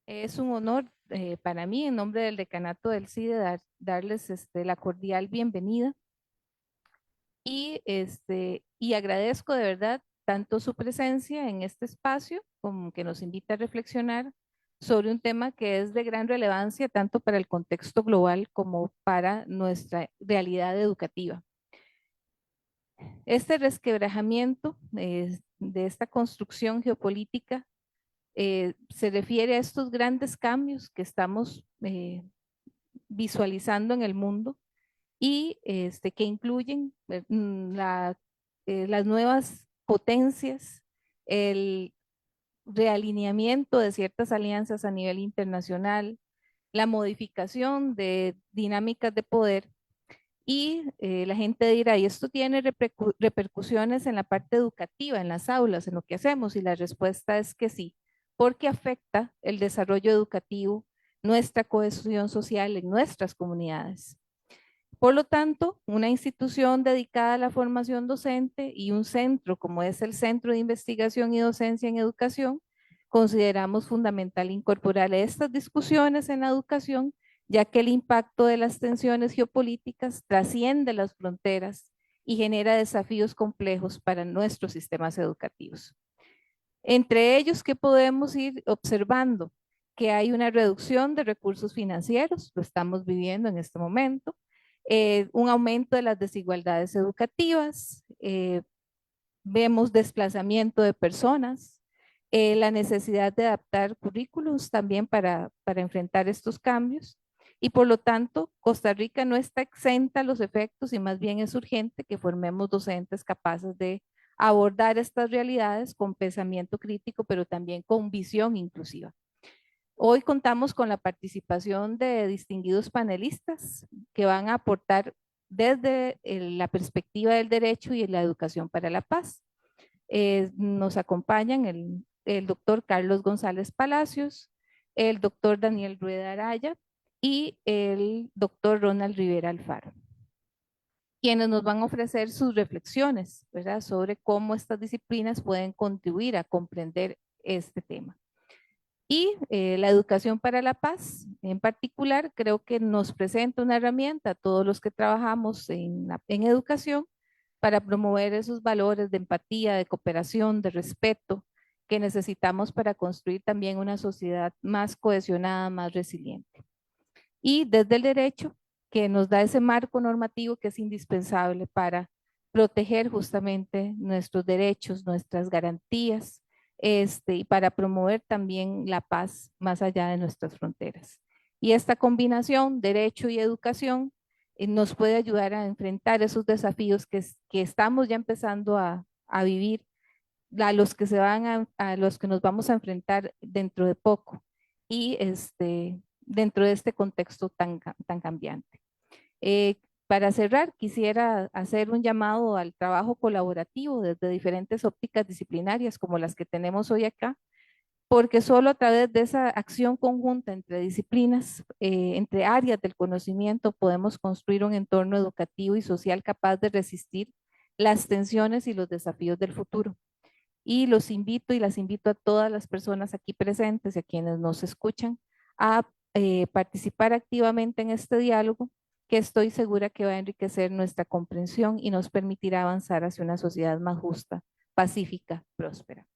Es un honor para mí, en nombre del decanato del CIDE, darles la cordial bienvenida y agradezco de verdad tanto su presencia en este espacio como que nos invita a reflexionar sobre un tema que es de gran relevancia tanto para el contexto global como para nuestra realidad educativa. Este resquebrajamiento de esta construcción geopolítica se refiere a estos grandes cambios que estamos visualizando en el mundo y que incluyen las nuevas potencias, el realineamiento de ciertas alianzas a nivel internacional, la modificación de dinámicas de poder y la gente dirá, ¿y esto tiene repercusiones en la parte educativa, en las aulas, en lo que hacemos? Y la respuesta es que sí, porque afecta el desarrollo educativo, nuestra cohesión social en nuestras comunidades. Por lo tanto, una institución dedicada a la formación docente y un centro como es el Centro de Investigación y Docencia en Educación, consideramos fundamental incorporar estas discusiones en la educación, ya que el impacto de las tensiones geopolíticas trasciende las fronteras y genera desafíos complejos para nuestros sistemas educativos. Entre ellos, ¿qué podemos ir observando? Que hay una reducción de recursos financieros, lo estamos viviendo en este momento, un aumento de las desigualdades educativas, vemos desplazamiento de personas, la necesidad de adaptar currículos también para enfrentar estos cambios. Y por lo tanto, Costa Rica no está exenta a los efectos y más bien es urgente que formemos docentes capaces de abordar estas realidades con pensamiento crítico, pero también con visión inclusiva. Hoy contamos con la participación de distinguidos panelistas que van a aportar desde la perspectiva del derecho y la educación para la paz. Nos acompañan el doctor Carlos González Palacios, el doctor Daniel Rueda Araya y el doctor Ronald Rivera Alfaro, quienes nos van a ofrecer sus reflexiones, ¿verdad?, sobre cómo estas disciplinas pueden contribuir a comprender este tema. Y la educación para la paz, en particular, creo que nos presenta una herramienta a todos los que trabajamos en educación para promover esos valores de empatía, de cooperación, de respeto que necesitamos para construir también una sociedad más cohesionada, más resiliente. Y desde el derecho, que nos da ese marco normativo que es indispensable para proteger justamente nuestros derechos, nuestras garantías, y para promover también la paz más allá de nuestras fronteras. Y esta combinación, derecho y educación, nos puede ayudar a enfrentar esos desafíos que estamos ya empezando a vivir, a los que a los que nos vamos a enfrentar dentro de poco y dentro de este contexto tan cambiante. Eh, para cerrar, quisiera hacer un llamado al trabajo colaborativo desde diferentes ópticas disciplinarias como las que tenemos hoy acá, porque solo a través de esa acción conjunta entre disciplinas, entre áreas del conocimiento, podemos construir un entorno educativo y social capaz de resistir las tensiones y los desafíos del futuro. Y los invito y las invito a todas las personas aquí presentes y a quienes nos escuchan a participar activamente en este diálogo que estoy segura que va a enriquecer nuestra comprensión y nos permitirá avanzar hacia una sociedad más justa, pacífica, próspera.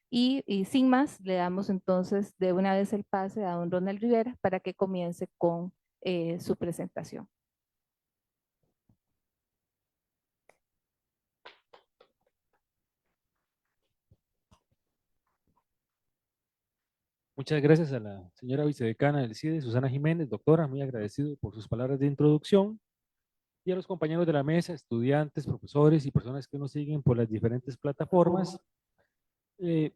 Y sin más, le damos entonces de una vez el pase a don Ronald Rivera para que comience con su presentación. Muchas gracias a la señora vicedecana del CIDE, Susana Jiménez, doctora, muy agradecido por sus palabras de introducción, y a los compañeros de la mesa, estudiantes, profesores y personas que nos siguen por las diferentes plataformas. Eh,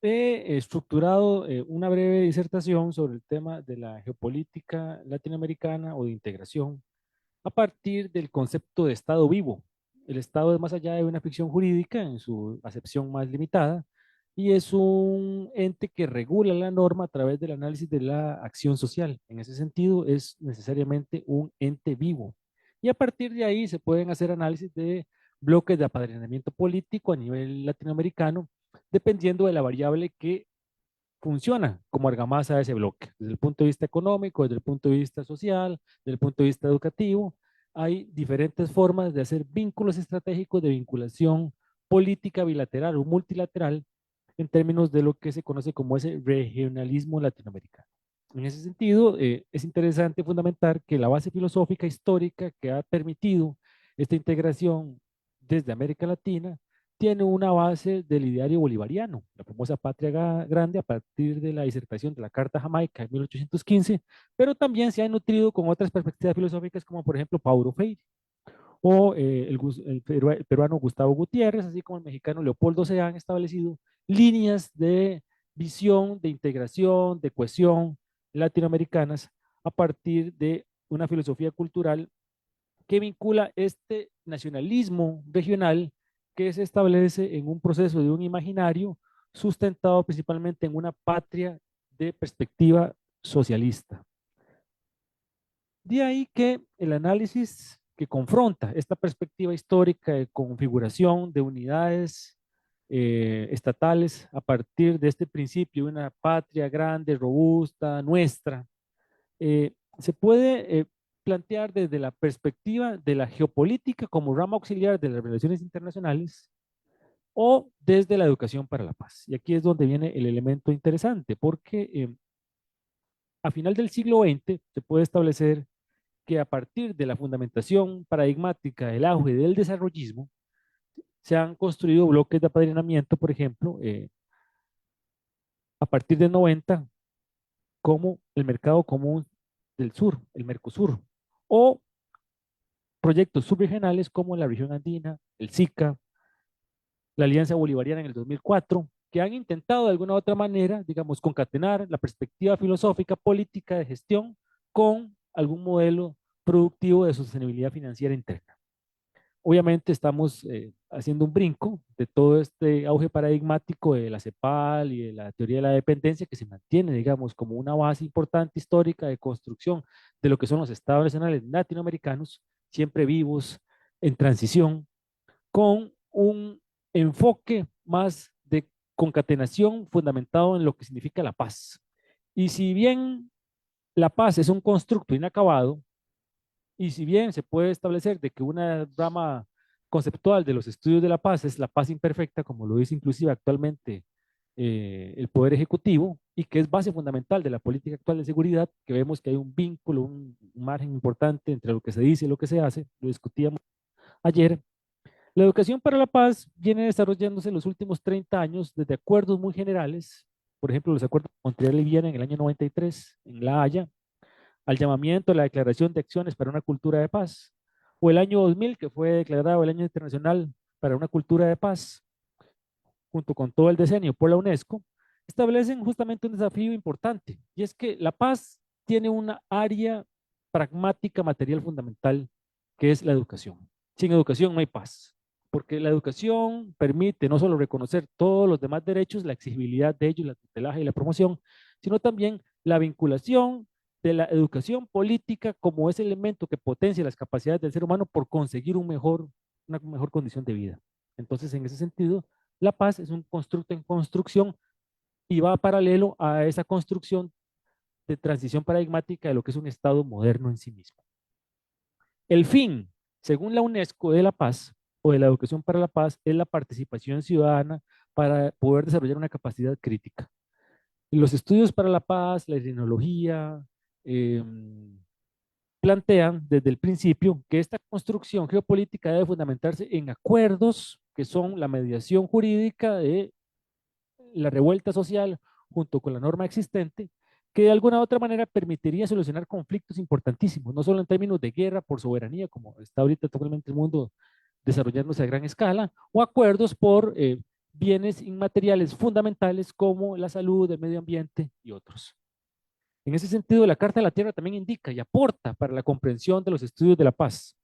He estructurado una breve disertación sobre el tema de la geopolítica latinoamericana o de integración a partir del concepto de Estado vivo. El Estado es más allá de una ficción jurídica en su acepción más limitada y es un ente que regula la norma a través del análisis de la acción social. En ese sentido, es necesariamente un ente vivo. Y a partir de ahí se pueden hacer análisis de bloques de apadrinamiento político a nivel latinoamericano, dependiendo de la variable que funciona como argamasa de ese bloque, desde el punto de vista económico, desde el punto de vista social, desde el punto de vista educativo. Hay diferentes formas de hacer vínculos estratégicos de vinculación política bilateral o multilateral en términos de lo que se conoce como ese regionalismo latinoamericano. En ese sentido, es interesante fundamentar que la base filosófica histórica que ha permitido esta integración desde América Latina tiene una base del ideario bolivariano, la famosa patria grande a partir de la disertación de la Carta Jamaica en 1815, pero también se ha nutrido con otras perspectivas filosóficas como por ejemplo Paulo Freire o el peruano Gustavo Gutiérrez, así como el mexicano Leopoldo se han establecido líneas de visión, de integración, de cohesión latinoamericanas a partir de una filosofía cultural que vincula este nacionalismo regional que se establece en un proceso de un imaginario sustentado principalmente en una patria de perspectiva socialista. De ahí que el análisis que confronta esta perspectiva histórica de configuración de unidades estatales a partir de este principio de una patria grande, robusta, nuestra, se puede plantear desde la perspectiva de la geopolítica como rama auxiliar de las relaciones internacionales o desde la educación para la paz. Y aquí es donde viene el elemento interesante, porque a final del siglo XX se puede establecer que a partir de la fundamentación paradigmática del auge del desarrollismo, se han construido bloques de apadrinamiento, por ejemplo, a partir del 90, como el Mercado Común del Sur, el Mercosur, o proyectos subregionales como la región andina, el SICA, la Alianza Bolivariana en el 2004, que han intentado de alguna u otra manera, digamos, concatenar la perspectiva filosófica, política de gestión con algún modelo productivo de sostenibilidad financiera interna. Obviamente estamos haciendo un brinco de todo este auge paradigmático de la CEPAL y de la teoría de la dependencia que se mantiene, digamos, como una base importante histórica de construcción de lo que son los estados nacionales latinoamericanos, siempre vivos, en transición, con un enfoque más de concatenación fundamentado en lo que significa la paz. Y si bien la paz es un constructo inacabado, y si bien se puede establecer de que una rama conceptual de los estudios de la paz es la paz imperfecta, como lo dice inclusive actualmente el Poder Ejecutivo, y que es base fundamental de la política actual de seguridad, que vemos que hay un vínculo, un margen importante entre lo que se dice y lo que se hace, lo discutíamos ayer. La educación para la paz viene desarrollándose en los últimos 30 años desde acuerdos muy generales, por ejemplo, los acuerdos de Montreal y Viena en el año 93, en La Haya, al llamamiento a la Declaración de Acciones para una Cultura de Paz, o el año 2000, que fue declarado el Año Internacional para una Cultura de Paz, junto con todo el decenio por la UNESCO, establecen justamente un desafío importante, y es que la paz tiene una área pragmática material fundamental, que es la educación. Sin educación no hay paz, porque la educación permite no solo reconocer todos los demás derechos, la exigibilidad de ellos, la tutelaje y la promoción, sino también la vinculación de la educación política como ese elemento que potencia las capacidades del ser humano por conseguir una mejor condición de vida. Entonces, en ese sentido, la paz es un constructo en construcción y va paralelo a esa construcción de transición paradigmática de lo que es un Estado moderno en sí mismo. El fin, según la UNESCO, de la paz o de la educación para la paz es la participación ciudadana para poder desarrollar una capacidad crítica. Los estudios para la paz, la etnología, eh, plantean desde el principio que esta construcción geopolítica debe fundamentarse en acuerdos que son la mediación jurídica de la revuelta social junto con la norma existente, que de alguna u otra manera permitiría solucionar conflictos importantísimos, no solo en términos de guerra por soberanía, como está ahorita totalmente el mundo desarrollándose a gran escala, o acuerdos por bienes inmateriales fundamentales como la salud, el medio ambiente y otros. En ese sentido, la Carta de la Tierra también indica y aporta para la comprensión de los estudios de la paz.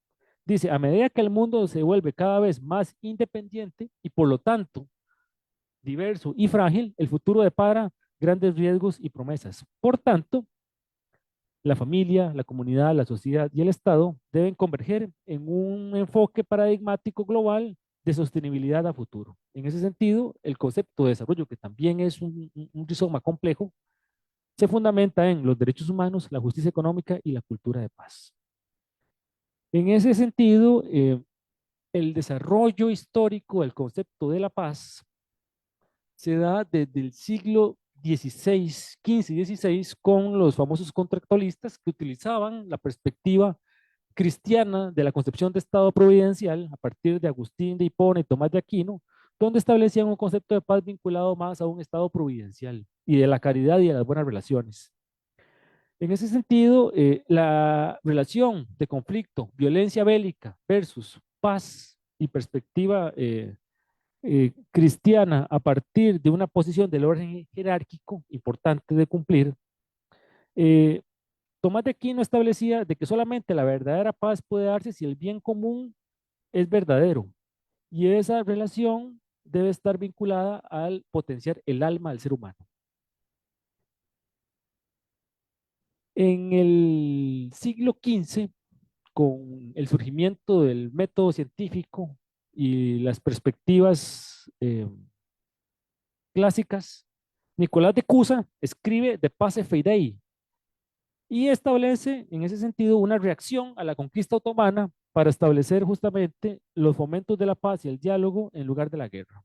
Dice, a medida que el mundo se vuelve cada vez más independiente y por lo tanto diverso y frágil, el futuro depara grandes riesgos y promesas. Por tanto, la familia, la comunidad, la sociedad y el Estado deben converger en un enfoque paradigmático global de sostenibilidad a futuro. En ese sentido, el concepto de desarrollo, que también es un rizoma complejo, se fundamenta en los derechos humanos, la justicia económica y la cultura de paz. En ese sentido, el desarrollo histórico del concepto de la paz se da desde el siglo XVI, XV y XVI con los famosos contractualistas que utilizaban la perspectiva cristiana de la concepción de Estado providencial a partir de Agustín de Hipona y Tomás de Aquino, donde establecían un concepto de paz vinculado más a un Estado providencial y de la caridad y de las buenas relaciones. En ese sentido, la relación de conflicto, violencia bélica versus paz y perspectiva cristiana a partir de una posición del orden jerárquico importante de cumplir, eh, Tomás de Aquino establecía de que solamente la verdadera paz puede darse si el bien común es verdadero y esa relación debe estar vinculada al potenciar el alma del ser humano. En el siglo XV, con el surgimiento del método científico y las perspectivas clásicas, Nicolás de Cusa escribe De Pace Fidei y establece en ese sentido una reacción a la conquista otomana para establecer justamente los fomentos de la paz y el diálogo en lugar de la guerra.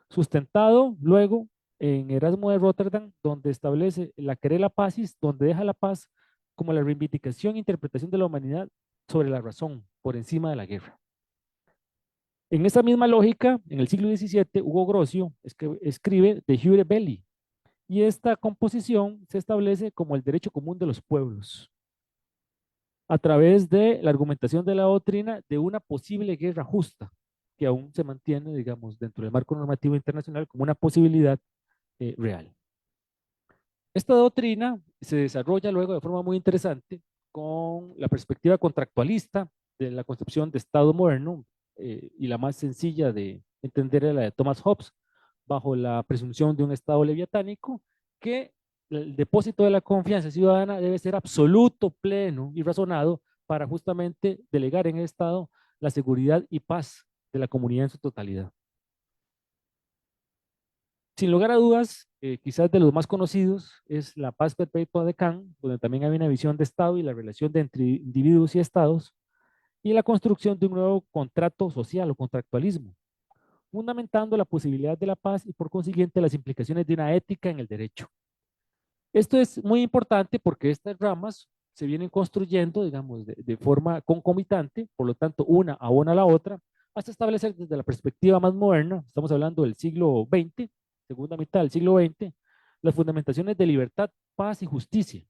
Sustentado luego en Erasmo de Rotterdam, donde establece la querela pacis, donde deja la paz como la reivindicación e interpretación de la humanidad sobre la razón, por encima de la guerra. En esa misma lógica, en el siglo XVII, Hugo Grocio escribe De Jure Belli, y esta composición se establece como el derecho común de los pueblos, a través de la argumentación de la doctrina de una posible guerra justa, que aún se mantiene, digamos, dentro del marco normativo internacional como una posibilidad real. Esta doctrina se desarrolla luego de forma muy interesante con la perspectiva contractualista de la concepción de Estado moderno y la más sencilla de entender es la de Thomas Hobbes, bajo la presunción de un Estado leviatánico, que el depósito de la confianza ciudadana debe ser absoluto, pleno y razonado para justamente delegar en el Estado la seguridad y paz de la comunidad en su totalidad. Sin lugar a dudas, quizás de los más conocidos es La Paz Perpetua de Kant, donde también hay una visión de Estado y la relación de entre individuos y estados, y la construcción de un nuevo contrato social o contractualismo, fundamentando la posibilidad de la paz y por consiguiente las implicaciones de una ética en el derecho. Esto es muy importante porque estas ramas se vienen construyendo, digamos, de forma concomitante, por lo tanto, una abona a la otra, hasta establecer desde la perspectiva más moderna, estamos hablando del siglo XX, segunda mitad del siglo XX, las fundamentaciones de libertad, paz y justicia.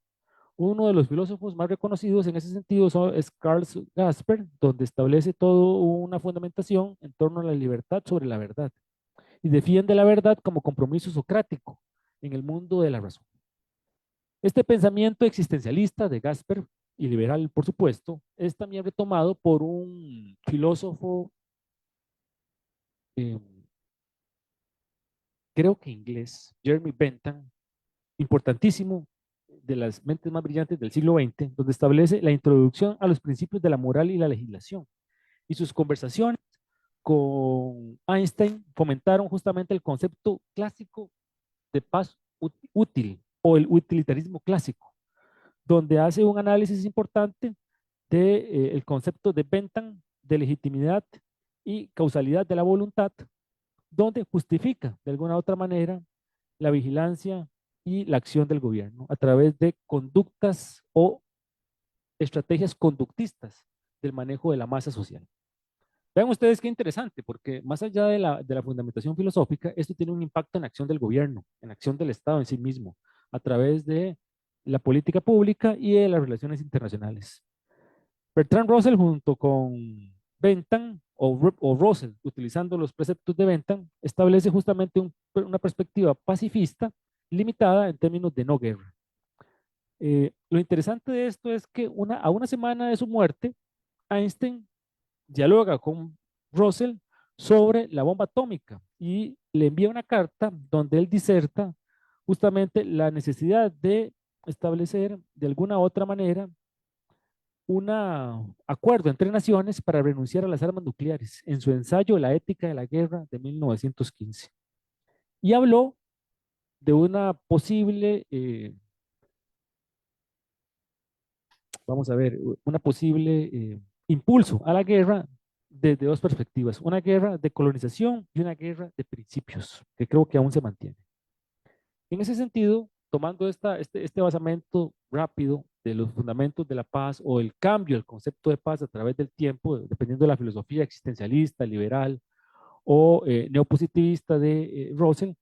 Uno de los filósofos más reconocidos en ese sentido es Karl Gasper, donde establece toda una fundamentación en torno a la libertad sobre la verdad y defiende la verdad como compromiso socrático en el mundo de la razón. Este pensamiento existencialista de Gasper y liberal, por supuesto, es también retomado por un filósofo, eh, creo que inglés, Jeremy Bentham, importantísimo, de las mentes más brillantes del siglo XX, donde establece la introducción a los principios de la moral y la legislación. Y sus conversaciones con Einstein fomentaron justamente el concepto clásico de paz útil o el utilitarismo clásico, donde hace un análisis importante de, el concepto de Bentham de legitimidad y causalidad de la voluntad, donde justifica de alguna u otra manera la vigilancia y la acción del gobierno a través de conductas o estrategias conductistas del manejo de la masa social. Vean ustedes qué interesante, porque más allá de la fundamentación filosófica, esto tiene un impacto en la acción del gobierno, en la acción del Estado en sí mismo, a través de la política pública y de las relaciones internacionales. Bertrand Russell junto con Bentham o Russell, utilizando los preceptos de Bentham, establece justamente una perspectiva pacifista limitada en términos de no guerra. Lo interesante de esto es que a una semana de su muerte, Einstein dialoga con Russell sobre la bomba atómica y le envía una carta donde él diserta justamente la necesidad de establecer de alguna otra manera un acuerdo entre naciones para renunciar a las armas nucleares en su ensayo La ética de la guerra de 1915. Y habló de una posible, vamos a ver, una posible impulso a la guerra desde dos perspectivas, una guerra de colonización y una guerra de principios, que creo que aún se mantiene. En ese sentido, tomando este basamento rápido de los fundamentos de la paz o el cambio del concepto de paz a través del tiempo, dependiendo de la filosofía existencialista, liberal o neopositivista de Russell,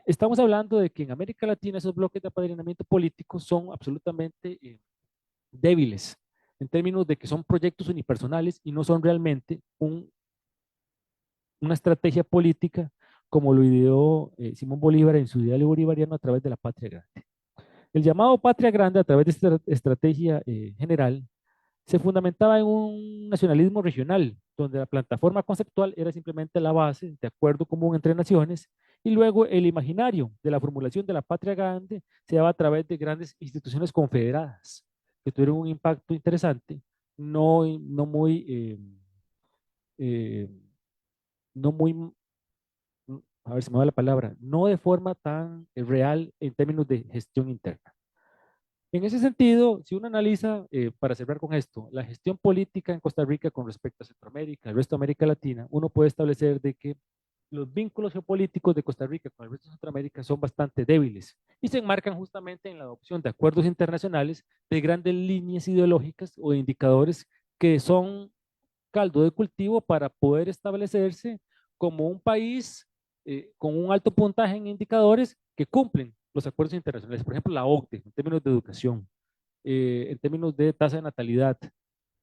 estamos hablando de que en América Latina esos bloques de apadrinamiento político son absolutamente débiles en términos de que son proyectos unipersonales y no son realmente una estrategia política como lo ideó Simón Bolívar en su ideario bolivariano a través de la patria grande. El llamado patria grande a través de esta estrategia general se fundamentaba en un nacionalismo regional, donde la plataforma conceptual era simplemente la base de acuerdo común entre naciones, y luego el imaginario de la formulación de la patria grande se daba a través de grandes instituciones confederadas, que tuvieron un impacto interesante, no muy, eh, no muy, a ver si me va la palabra, no de forma tan real en términos de gestión interna. En ese sentido, si uno analiza, para cerrar con esto, la gestión política en Costa Rica con respecto a Centroamérica, el resto de América Latina, uno puede establecer de que los vínculos geopolíticos de Costa Rica con el resto de Centroamérica son bastante débiles y se enmarcan justamente en la adopción de acuerdos internacionales de grandes líneas ideológicas o indicadores que son caldo de cultivo para poder establecerse como un país con un alto puntaje en indicadores que cumplen los acuerdos internacionales. Por ejemplo, la OCDE, en términos de educación, en términos de tasa de natalidad,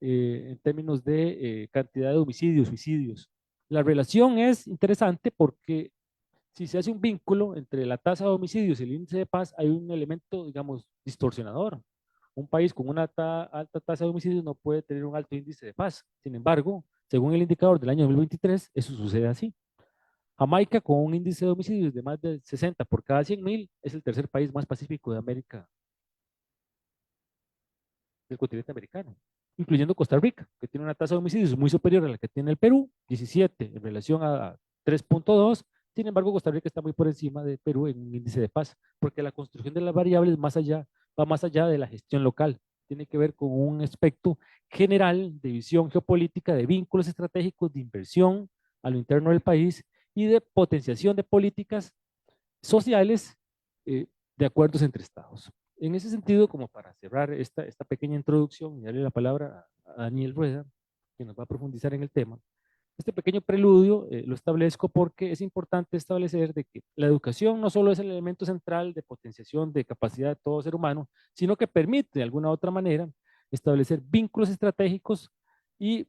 en términos de cantidad de homicidios, suicidios. La relación es interesante porque si se hace un vínculo entre la tasa de homicidios y el índice de paz, hay un elemento, digamos, distorsionador. Un país con una alta tasa de homicidios no puede tener un alto índice de paz. Sin embargo, según el indicador del año 2023, eso sucede así. Jamaica, con un índice de homicidios de más de 60 por cada 100.000, es el tercer país más pacífico de América, del continente americano, incluyendo Costa Rica, que tiene una tasa de homicidios muy superior a la que tiene el Perú, 17 en relación a 3.2. Sin embargo, Costa Rica está muy por encima de Perú en un índice de paz, porque la construcción de las variables va más allá de la gestión local. Tiene que ver con un aspecto general de visión geopolítica, de vínculos estratégicos, de inversión a lo interno del país y de potenciación de políticas sociales eh, de acuerdos entre estados. En ese sentido, como para cerrar esta pequeña introducción y darle la palabra a Daniel Rueda, que nos va a profundizar en el tema, este pequeño preludio lo establezco porque es importante establecer de que la educación no solo es el elemento central de potenciación de capacidad de todo ser humano, sino que permite de alguna otra manera establecer vínculos estratégicos y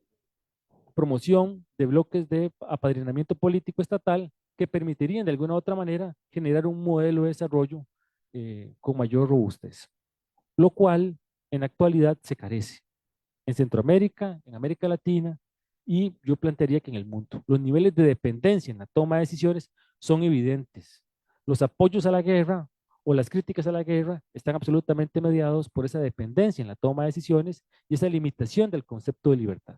promoción de bloques de apadrinamiento político estatal que permitirían de alguna u otra manera generar un modelo de desarrollo con mayor robustez, lo cual en la actualidad se carece en Centroamérica, en América Latina y yo plantearía que en el mundo. Los niveles de dependencia en la toma de decisiones son evidentes. Los apoyos a la guerra o las críticas a la guerra están absolutamente mediados por esa dependencia en la toma de decisiones y esa limitación del concepto de libertad,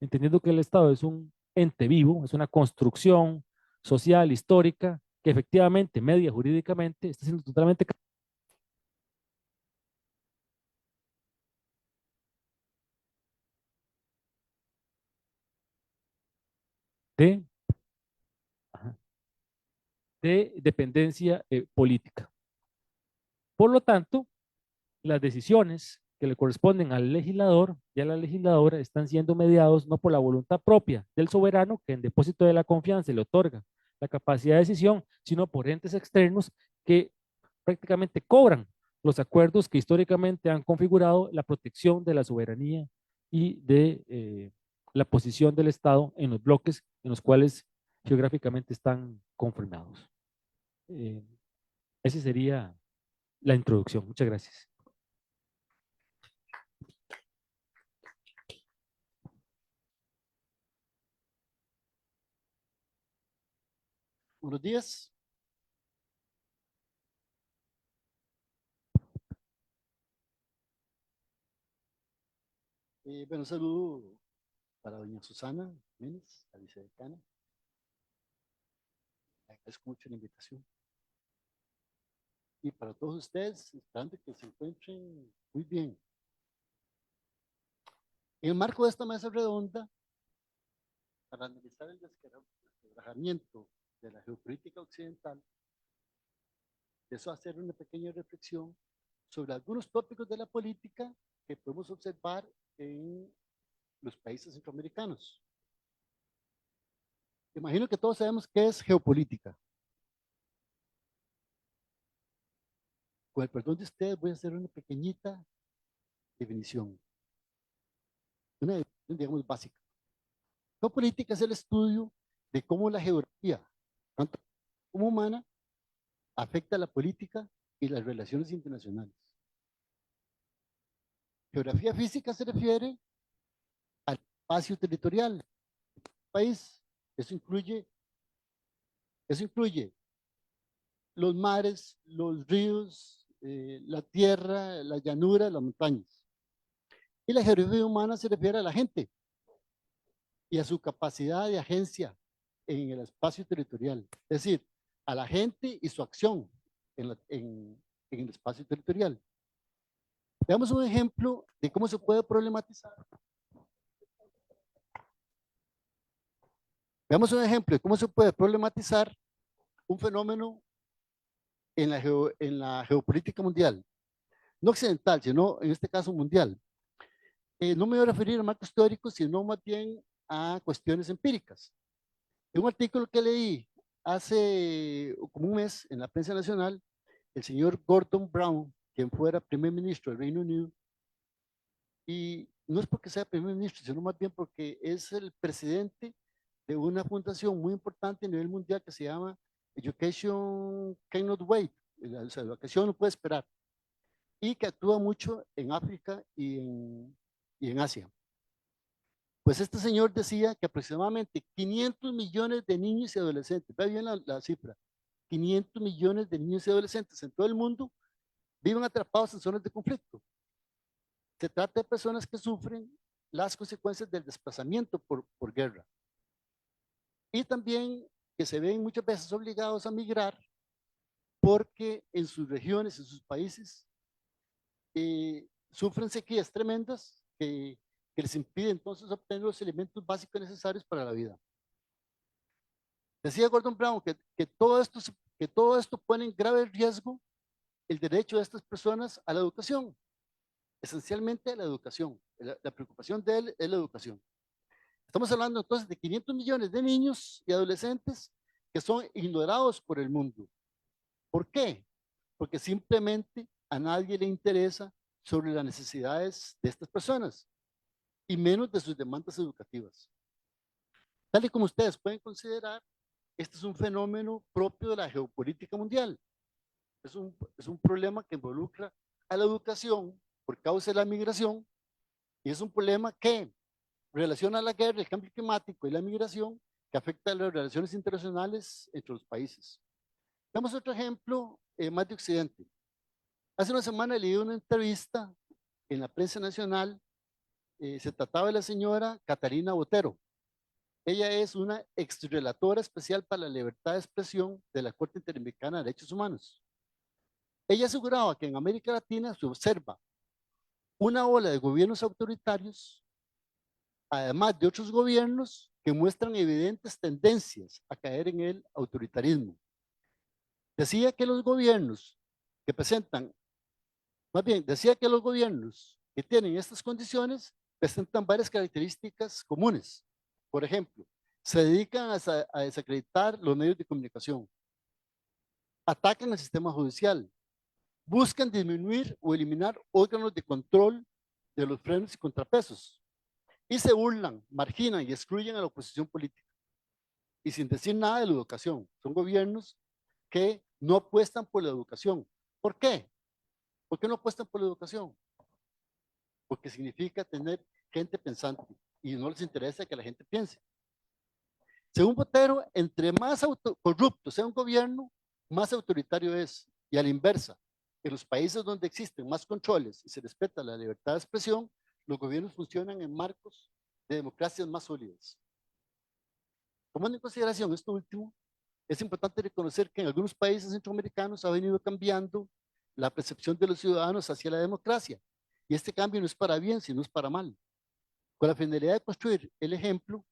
entendiendo que el Estado es un ente vivo, es una construcción social, histórica, que efectivamente, media jurídicamente, está siendo totalmente de, de dependencia política. Por lo tanto, las decisiones que le corresponden al legislador y a la legisladora están siendo mediados no por la voluntad propia del soberano, que en depósito de la confianza le otorga la capacidad de decisión, sino por entes externos que prácticamente cobran los acuerdos que históricamente han configurado la protección de la soberanía y de la posición del Estado en los bloques en los cuales geográficamente están conformados. Eh, Esa sería la introducción. Muchas gracias. Buenos días. Bueno, un saludo para doña Susana Jiménez, la vicedecana. Le agradezco mucho la invitación. Y para todos ustedes, esperando que se encuentren muy bien. En el marco de esta mesa redonda, para analizar el desquebrajamiento de la geopolítica occidental, empezó a hacer una pequeña reflexión sobre algunos tópicos de la política que podemos observar en los países centroamericanos. Imagino que todos sabemos qué es geopolítica. Con el perdón de ustedes, voy a hacer una pequeñita definición. Una definición, digamos, básica. Geopolítica es el estudio de cómo la geografía, tanto como humana, afecta a la política y las relaciones internacionales. Geografía física se refiere al espacio territorial del país. Eso incluye los mares, los ríos, la tierra, la llanura, las montañas. Y la geografía humana se refiere a la gente y a su capacidad de agencia en el espacio territorial. Es decir, a la gente y su acción en el espacio territorial. Veamos un ejemplo de cómo se puede problematizar. Veamos un ejemplo de cómo se puede problematizar un fenómeno en la geopolítica mundial. No occidental, sino en este caso mundial. No me voy a referir a marcos teóricos, sino más bien a cuestiones empíricas. En un artículo que leí hace como un mes en la prensa nacional, el señor Gordon Brown, quien fuera primer ministro del Reino Unido, y no es porque sea primer ministro, sino más bien porque es el presidente de una fundación muy importante a nivel mundial que se llama Education Cannot Wait, o sea, la educación no puede esperar, y que actúa mucho en África y en Asia. Pues este señor decía que aproximadamente 500 millones de niños y adolescentes, ve bien la cifra, 500 millones de niños y adolescentes en todo el mundo viven atrapados en zonas de conflicto. Se trata de personas que sufren las consecuencias del desplazamiento por guerra. Y también que se ven muchas veces obligados a migrar porque en sus regiones, en sus países, sufren sequías tremendas que les impiden entonces obtener los elementos básicos necesarios para la vida. Decía Gordon Brown que todo esto pone en grave riesgo el derecho de estas personas a la educación, esencialmente a la educación. La preocupación de él es la educación. Estamos hablando entonces de 500 millones de niños y adolescentes que son ignorados por el mundo. ¿Por qué? Porque simplemente a nadie le interesa sobre las necesidades de estas personas y menos de sus demandas educativas. Tal y como ustedes pueden considerar, este es un fenómeno propio de la geopolítica mundial. Es un problema que involucra a la educación por causa de la migración y es un problema que relaciona la guerra, el cambio climático y la migración que afecta a las relaciones internacionales entre los países. Damos otro ejemplo más de Occidente. Hace una semana leí una entrevista en la prensa nacional. Se trataba de la señora Catarina Botero. Ella es una exrelatora especial para la libertad de expresión de la Corte Interamericana de Derechos Humanos. Ella aseguraba que en América Latina se observa una ola de gobiernos autoritarios, además de otros gobiernos que muestran evidentes tendencias a caer en el autoritarismo. Decía que los gobiernos que presentan, más bien, decía que los gobiernos que tienen estas condiciones presentan varias características comunes. Por ejemplo, se dedican a desacreditar los medios de comunicación, atacan el sistema judicial, buscan disminuir o eliminar órganos de control de los frenos y contrapesos, y se burlan, marginan y excluyen a la oposición política. Y sin decir nada de la educación, son gobiernos que no apuestan por la educación. ¿Por qué? ¿Por qué no apuestan por la educación? Porque significa tener gente pensante y no les interesa que la gente piense. Según Botero, entre más corrupto sea un gobierno, más autoritario es. Y a la inversa, en los países donde existen más controles y se respeta la libertad de expresión, los gobiernos funcionan en marcos de democracias más sólidas. Tomando en consideración esto último, es importante reconocer que en algunos países centroamericanos ha venido cambiando la percepción de los ciudadanos hacia la democracia. Y este cambio no es para bien, sino es para mal. Con la finalidad de construir el ejemplo,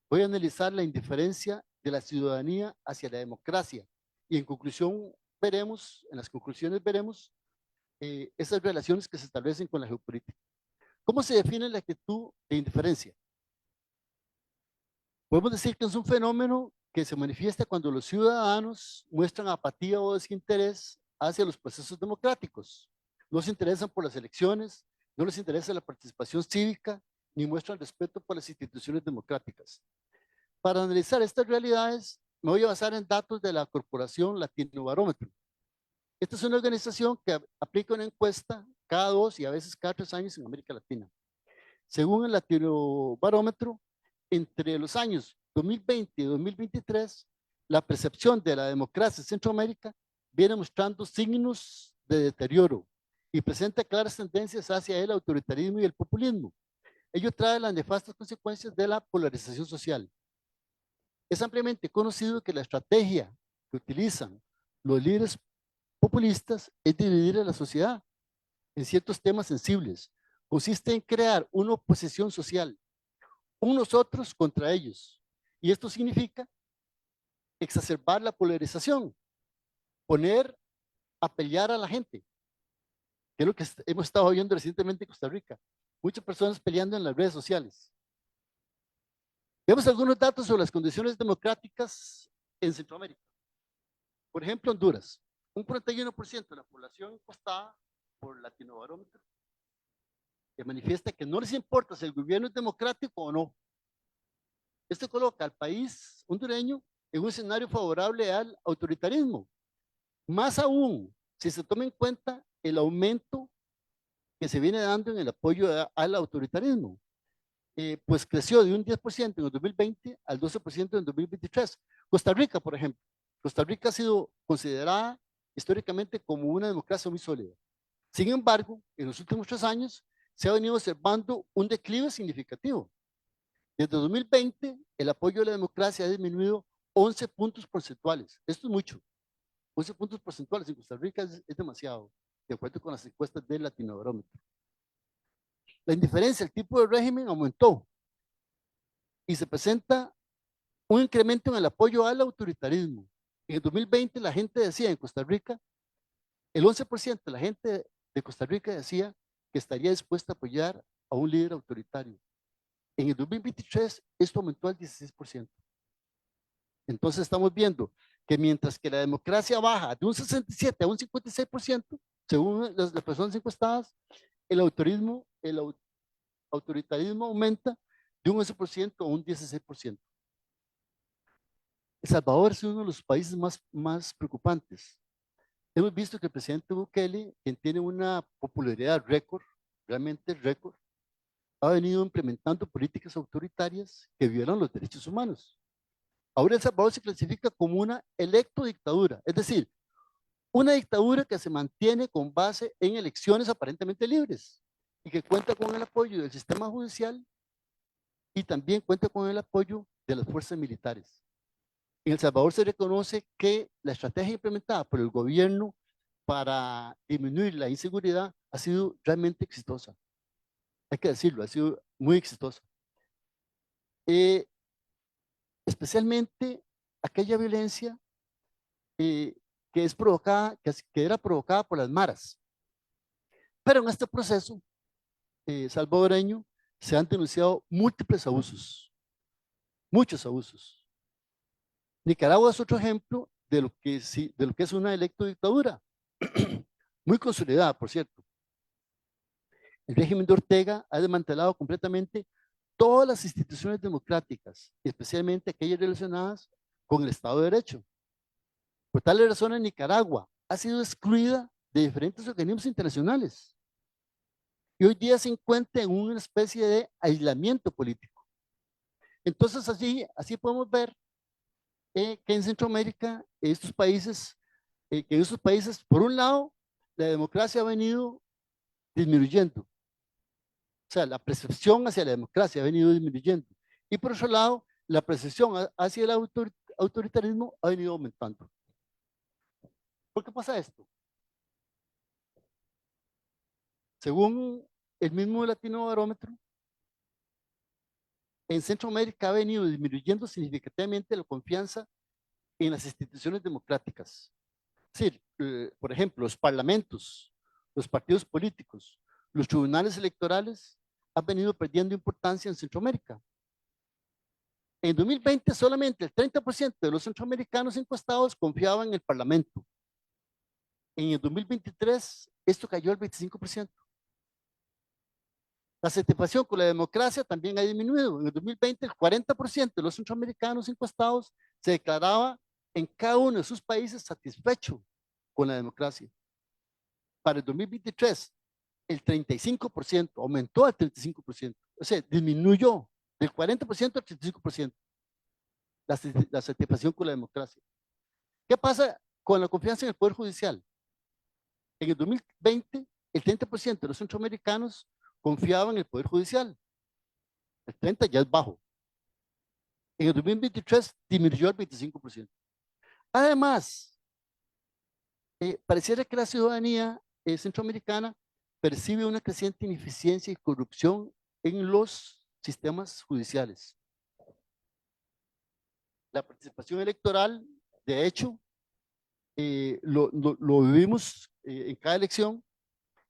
voy a analizar la indiferencia de la ciudadanía hacia la democracia. Y en conclusión veremos, en las conclusiones veremos esas relaciones que se establecen con la geopolítica. ¿Cómo se define la actitud de indiferencia? Podemos decir que es un fenómeno que se manifiesta cuando los ciudadanos muestran apatía o desinterés hacia los procesos democráticos. No se interesan por las elecciones, no les interesa la participación cívica, ni muestran respeto por las instituciones democráticas. Para analizar estas realidades, me voy a basar en datos de la Corporación Latinobarómetro. Esta es una organización que aplica una encuesta cada 2 y a veces cada 3 años en América Latina. Según el Latinobarómetro, entre los años 2020 y 2023, la percepción de la democracia en Centroamérica viene mostrando signos de deterioro y presenta claras tendencias hacia el autoritarismo y el populismo. Ello trae las nefastas consecuencias de la polarización social. Es ampliamente conocido que la estrategia que utilizan los líderes populistas es dividir a la sociedad en ciertos temas sensibles. Consiste en crear una oposición social, unos otros contra ellos. Y esto significa exacerbar la polarización, poner a pelear a la gente, que es lo que hemos estado viendo recientemente en Costa Rica. Muchas personas peleando en las redes sociales. Vemos algunos datos sobre las condiciones democráticas en Centroamérica. Por ejemplo, Honduras. Un 41% de la población encuestada por Latinobarómetro que manifiesta que no les importa si el gobierno es democrático o no. Esto coloca al país hondureño en un escenario favorable al autoritarismo. Más aún, si se toma en cuenta el aumento que se viene dando en el apoyo al autoritarismo. Pues creció de un 10% en el 2020 al 12% en el 2023. Costa Rica, por ejemplo. Costa Rica ha sido considerada históricamente como una democracia muy sólida. Sin embargo, en los últimos 3 años se ha venido observando un declive significativo. Desde 2020, el apoyo a la democracia ha disminuido 11 puntos porcentuales. Esto es mucho. 11 puntos porcentuales en Costa Rica es demasiado, de acuerdo con las encuestas del Latinobarómetro. La indiferencia al tipo de régimen aumentó y se presenta un incremento en el apoyo al autoritarismo. En el 2020 la gente decía en Costa Rica, el 11% de la gente de Costa Rica decía que estaría dispuesta a apoyar a un líder autoritario. En el 2023 esto aumentó al 16%. Entonces estamos viendo que mientras que la democracia baja de un 67 a un 56%, según las personas encuestadas, el autoritarismo aumenta de un 11% a un 16%. El Salvador es uno de los países más preocupantes. Hemos visto que el presidente Bukele, quien tiene una popularidad récord, realmente récord, ha venido implementando políticas autoritarias que violan los derechos humanos. Ahora El Salvador se clasifica como una electrodictadura, es decir, una dictadura que se mantiene con base en elecciones aparentemente libres y que cuenta con el apoyo del sistema judicial y también cuenta con el apoyo de las fuerzas militares. En El Salvador se reconoce que la estrategia implementada por el gobierno para disminuir la inseguridad ha sido realmente exitosa. Hay que decirlo, ha sido muy exitosa. Especialmente aquella violencia que es provocada, que era provocada por las maras. Pero en este proceso salvadoreño se han denunciado múltiples abusos, muchos abusos. Nicaragua es otro ejemplo de lo que es una electrodictadura, muy consolidada, por cierto. El régimen de Ortega ha desmantelado completamente todas las instituciones democráticas, especialmente aquellas relacionadas con el Estado de Derecho. Por tales razones, Nicaragua ha sido excluida de diferentes organismos internacionales y hoy día se encuentra en una especie de aislamiento político. Entonces, así podemos ver que en Centroamérica, que en estos países, por un lado, la democracia ha venido disminuyendo. sea, la percepción hacia la democracia ha venido disminuyendo. Y por otro lado, la percepción hacia el autoritarismo ha venido aumentando. ¿Por qué pasa esto? Según el mismo Latino Barómetro, en Centroamérica ha venido disminuyendo significativamente la confianza en las instituciones democráticas. Es decir, por ejemplo, los parlamentos, los partidos políticos, los tribunales electorales han venido perdiendo importancia en Centroamérica. En 2020 solamente el 30% de los centroamericanos encuestados confiaban en el parlamento. En el 2023 esto cayó al 25%. La satisfacción con la democracia también ha disminuido. En el 2020 el 40% de los centroamericanos encuestados se declaraba en cada uno de sus países satisfecho con la democracia. Para el 2023 el 35% aumentó al 35%, o sea, disminuyó del 40% al 35% la satisfacción con la democracia. ¿Qué pasa con la confianza en el Poder Judicial? En el 2020, el 30% de los centroamericanos confiaban en el Poder Judicial. El 30% ya es bajo. En el 2023 disminuyó al 25%. Además, pareciera que la ciudadanía centroamericana percibe una creciente ineficiencia y corrupción en los sistemas judiciales. La participación electoral, de hecho, lo vivimos en cada elección,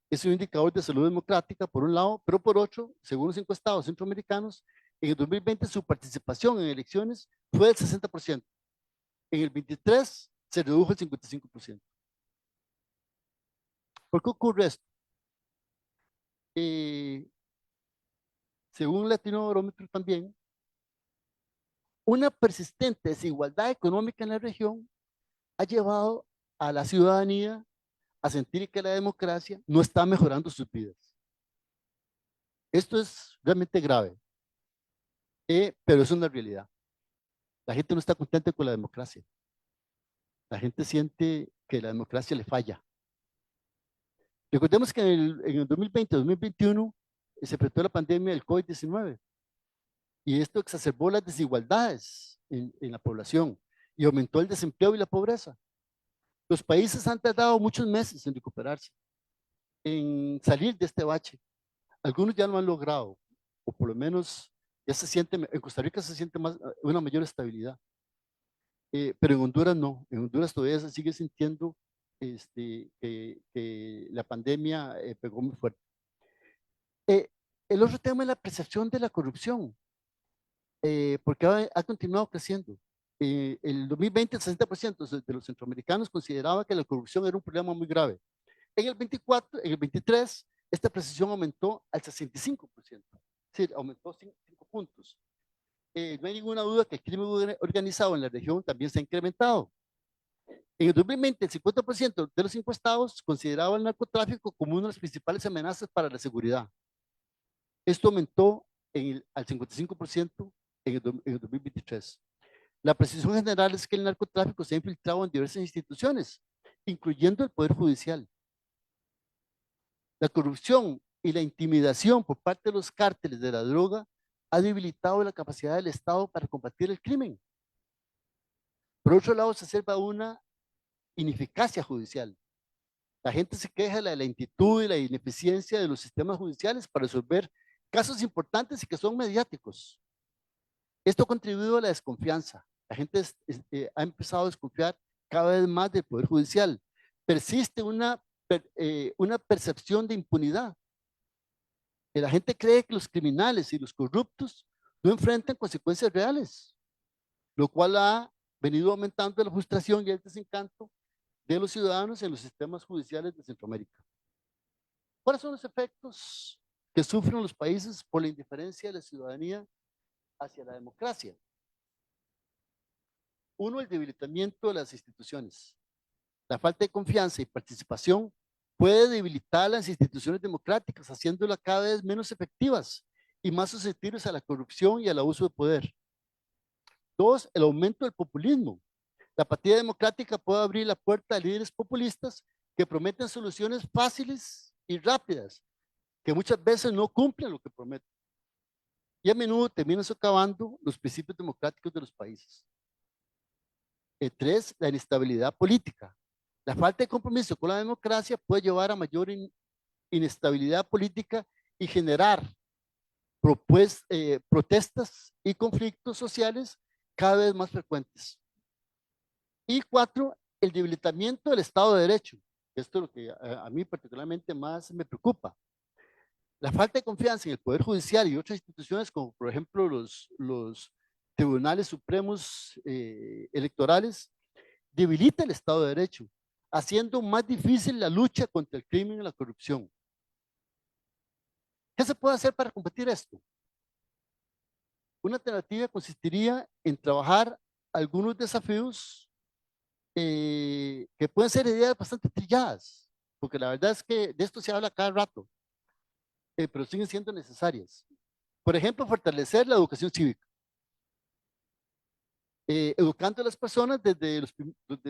es un indicador de salud democrática, por un lado, pero por otro, según los encuestados centroamericanos, en el 2020 su participación en elecciones fue del 60%. En el 23 se redujo el 55%. ¿Por qué ocurre esto? Según Latino Barómetro también, una persistente desigualdad económica en la región ha llevado a la ciudadanía a sentir que la democracia no está mejorando sus vidas. Esto es realmente grave, pero es una realidad. La gente no está contenta con la democracia. La gente siente que la democracia le falla. Recordemos que en el 2020-2021 se enfrentó la pandemia del COVID-19 y esto exacerbó las desigualdades en la población y aumentó el desempleo y la pobreza. Los países han tardado muchos meses en recuperarse, en salir de este bache. Algunos ya lo han logrado, o por lo menos ya se siente, en Costa Rica se siente una mayor estabilidad. Pero en Honduras no, en Honduras todavía se sigue sintiendo que la pandemia pegó muy fuerte. El otro tema es la percepción de la corrupción, porque ha continuado creciendo. El 2020 el 60% de los centroamericanos consideraba que la corrupción era un problema muy grave. En el 23, esta percepción aumentó al 65%, es decir, aumentó 5 puntos. No hay ninguna duda que el crimen organizado en la región también se ha incrementado. En el 2020, el 50% de los encuestados consideraba el narcotráfico como una de las principales amenazas para la seguridad. Esto aumentó al 55% en el 2023. La percepción general es que el narcotráfico se ha infiltrado en diversas instituciones, incluyendo el Poder Judicial. La corrupción y la intimidación por parte de los cárteles de la droga ha debilitado la capacidad del Estado para combatir el crimen. Por otro lado, se observa una ineficacia judicial. La gente se queja de la lentitud y la ineficiencia de los sistemas judiciales para resolver casos importantes y que son mediáticos. Esto ha contribuido a la desconfianza. La gente ha empezado a desconfiar cada vez más del Poder Judicial. Persiste una percepción de impunidad. La gente cree que los criminales y los corruptos no enfrentan consecuencias reales, lo cual ha venido aumentando la frustración y el desencanto de los ciudadanos en los sistemas judiciales de Centroamérica. ¿Cuáles son los efectos que sufren los países por la indiferencia de la ciudadanía hacia la democracia? Uno, el debilitamiento de las instituciones. La falta de confianza y participación puede debilitar las instituciones democráticas, haciéndolas cada vez menos efectivas y más susceptibles a la corrupción y al abuso de poder. Dos, el aumento del populismo. La apatía democrática puede abrir la puerta a líderes populistas que prometen soluciones fáciles y rápidas, que muchas veces no cumplen lo que prometen y a menudo terminan socavando los principios democráticos de los países. 3, la inestabilidad política. La falta de compromiso con la democracia puede llevar a mayor inestabilidad política y generar protestas y conflictos sociales cada vez más frecuentes. Y 4, el debilitamiento del Estado de Derecho. Esto es lo que a mí particularmente más me preocupa. La falta de confianza en el Poder Judicial y otras instituciones, como por ejemplo los tribunales supremos electorales, debilita el Estado de Derecho, haciendo más difícil la lucha contra el crimen y la corrupción. ¿Qué se puede hacer para combatir esto? Una alternativa consistiría en trabajar algunos desafíos que pueden ser ideas bastante trilladas, porque la verdad es que de esto se habla cada rato, pero siguen siendo necesarias. Por ejemplo, fortalecer la educación cívica, educando a las personas desde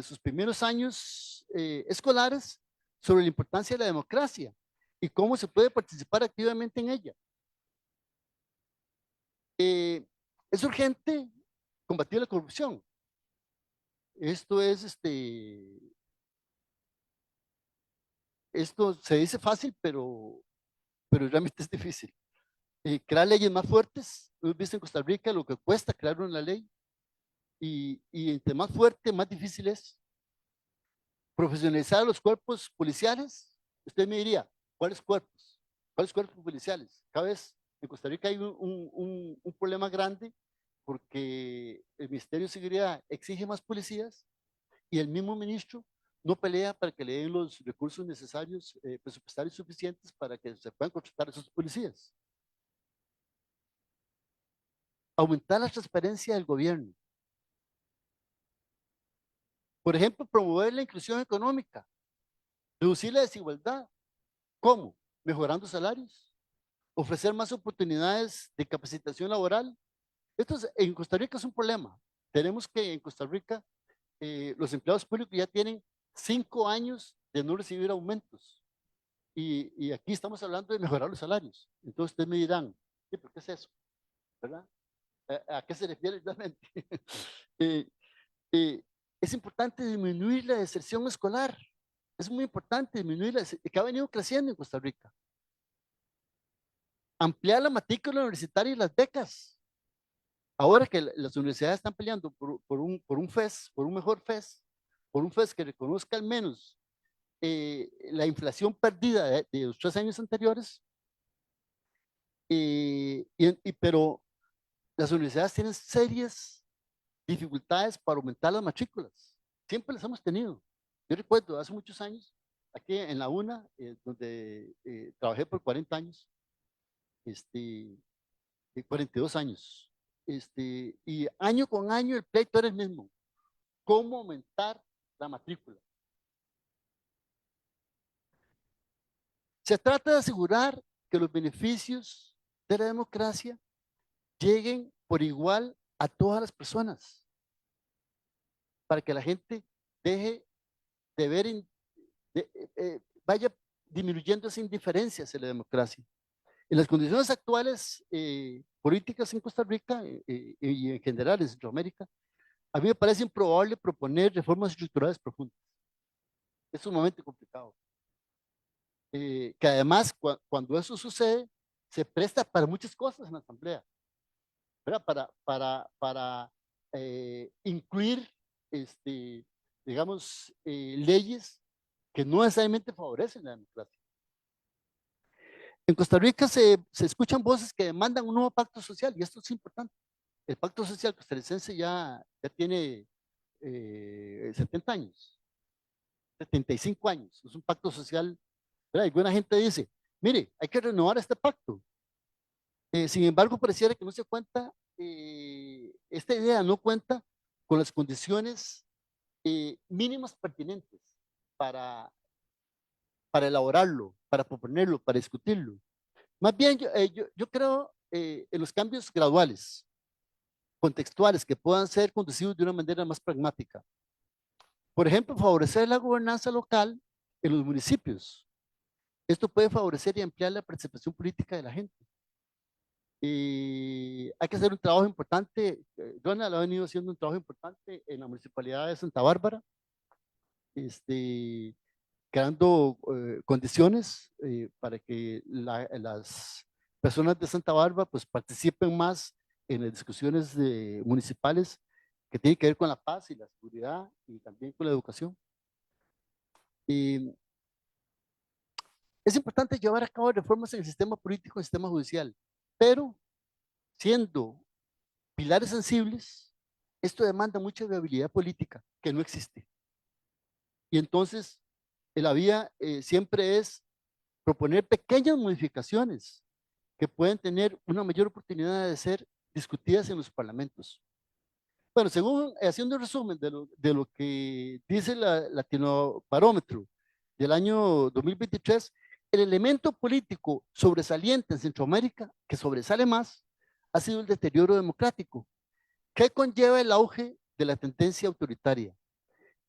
sus primeros años escolares sobre la importancia de la democracia y cómo se puede participar activamente en ella. Es urgente combatir la corrupción. Esto se dice fácil, pero realmente es difícil. Crear leyes más fuertes. Hemos visto en Costa Rica lo que cuesta crear una ley y entre más fuerte, más difícil es. Profesionalizar los cuerpos policiales. Usted me diría, ¿cuáles cuerpos? ¿Cuáles cuerpos policiales? Cada vez en Costa Rica hay un problema grande porque el Ministerio de Seguridad exige más policías y el mismo ministro no pelea para que le den los recursos necesarios, presupuestarios suficientes para que se puedan contratar a esos policías. Aumentar la transparencia del gobierno. Por ejemplo, promover la inclusión económica, reducir la desigualdad. ¿Cómo? Mejorando salarios, ofrecer más oportunidades de capacitación laboral. Esto en Costa Rica es un problema. Tenemos que en Costa Rica los empleados públicos ya tienen 5 años de no recibir aumentos. Y aquí estamos hablando de mejorar los salarios. Entonces ustedes me dirán, ¿sí, ¿por qué es eso? ¿Verdad? ¿A qué se refiere realmente? Es importante disminuir la deserción escolar. Es muy importante disminuir que ha venido creciendo en Costa Rica. Ampliar la matrícula universitaria y las becas. Ahora que las universidades están peleando por un FES, por un mejor FES, por un FES que reconozca al menos la inflación perdida de los 3 años anteriores, pero las universidades tienen serias dificultades para aumentar las matrículas. Siempre las hemos tenido. Yo recuerdo hace muchos años, aquí en la UNA, donde trabajé por 40 años, 42 años, y año con año el pleito era el mismo. ¿Cómo aumentar la matrícula? Se trata de asegurar que los beneficios de la democracia lleguen por igual a todas las personas, para que la gente deje de ver, vaya disminuyendo esa indiferencia hacia la democracia. En las condiciones actuales políticas en Costa Rica y en general en Centroamérica, a mí me parece improbable proponer reformas estructurales profundas. Es sumamente complicado. Que además, cuando eso sucede, se presta para muchas cosas en la Asamblea, ¿verdad? Para incluir, digamos, leyes que no necesariamente favorecen la democracia. En Costa Rica se escuchan voces que demandan un nuevo pacto social y esto es importante. El pacto social costarricense ya tiene 70 años, 75 años. Es un pacto social. ¿Verdad? Alguna gente dice, mire, hay que renovar este pacto. Sin embargo, pareciera que no se cuenta, esta idea no cuenta con las condiciones mínimas pertinentes para elaborarlo, para proponerlo, para discutirlo. Más bien, yo creo en los cambios graduales, contextuales, que puedan ser conducidos de una manera más pragmática. Por ejemplo, favorecer la gobernanza local en los municipios. Esto puede favorecer y ampliar la participación política de la gente. Y hay que hacer un trabajo importante. Donald ha venido haciendo un trabajo importante en la municipalidad de Santa Bárbara, creando condiciones para que las personas de Santa Bárbara pues, participen más en las discusiones municipales que tienen que ver con la paz y la seguridad y también con la educación. Y es importante llevar a cabo reformas en el sistema político y el sistema judicial, pero siendo pilares sensibles, esto demanda mucha viabilidad política que no existe. Y entonces, la vía siempre es proponer pequeñas modificaciones que pueden tener una mayor oportunidad de ser discutidas en los parlamentos. Bueno, según, haciendo un resumen de lo que dice la Latino Barómetro del año 2023, el elemento político sobresaliente en Centroamérica, que sobresale más, ha sido el deterioro democrático, que conlleva el auge de la tendencia autoritaria.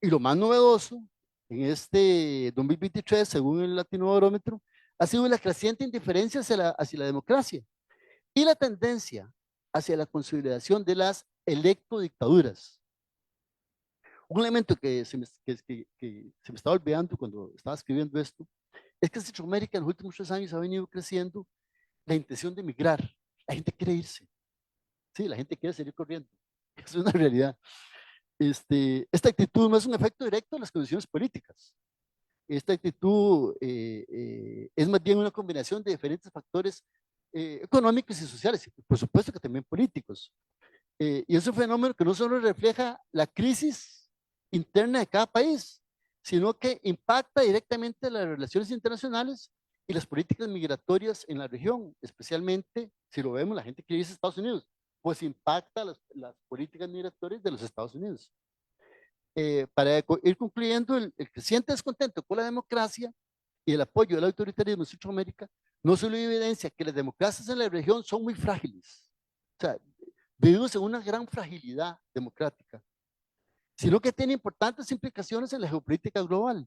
Y lo más novedoso en este 2023, según el Latino Barómetro, ha sido la creciente indiferencia hacia la democracia y la tendencia hacia la consolidación de las electrodictaduras. Un elemento que se me estaba olvidando cuando estaba escribiendo esto es que en Centroamérica en los últimos 3 años ha venido creciendo la intención de emigrar. La gente quiere irse. Sí, la gente quiere salir corriendo. Es una realidad. Esta actitud no es un efecto directo de las condiciones políticas. Esta actitud es más bien una combinación de diferentes factores económicos y sociales, por supuesto que también políticos. Y es un fenómeno que no solo refleja la crisis interna de cada país, sino que impacta directamente las relaciones internacionales y las políticas migratorias en la región, especialmente si lo vemos, la gente que vive en Estados Unidos, pues impacta las políticas migratorias de los Estados Unidos. Para ir concluyendo, el creciente descontento con la democracia y el apoyo del autoritarismo en Centroamérica no solo evidencia que las democracias en la región son muy frágiles, o sea, vivimos en una gran fragilidad democrática, sino que tiene importantes implicaciones en la geopolítica global.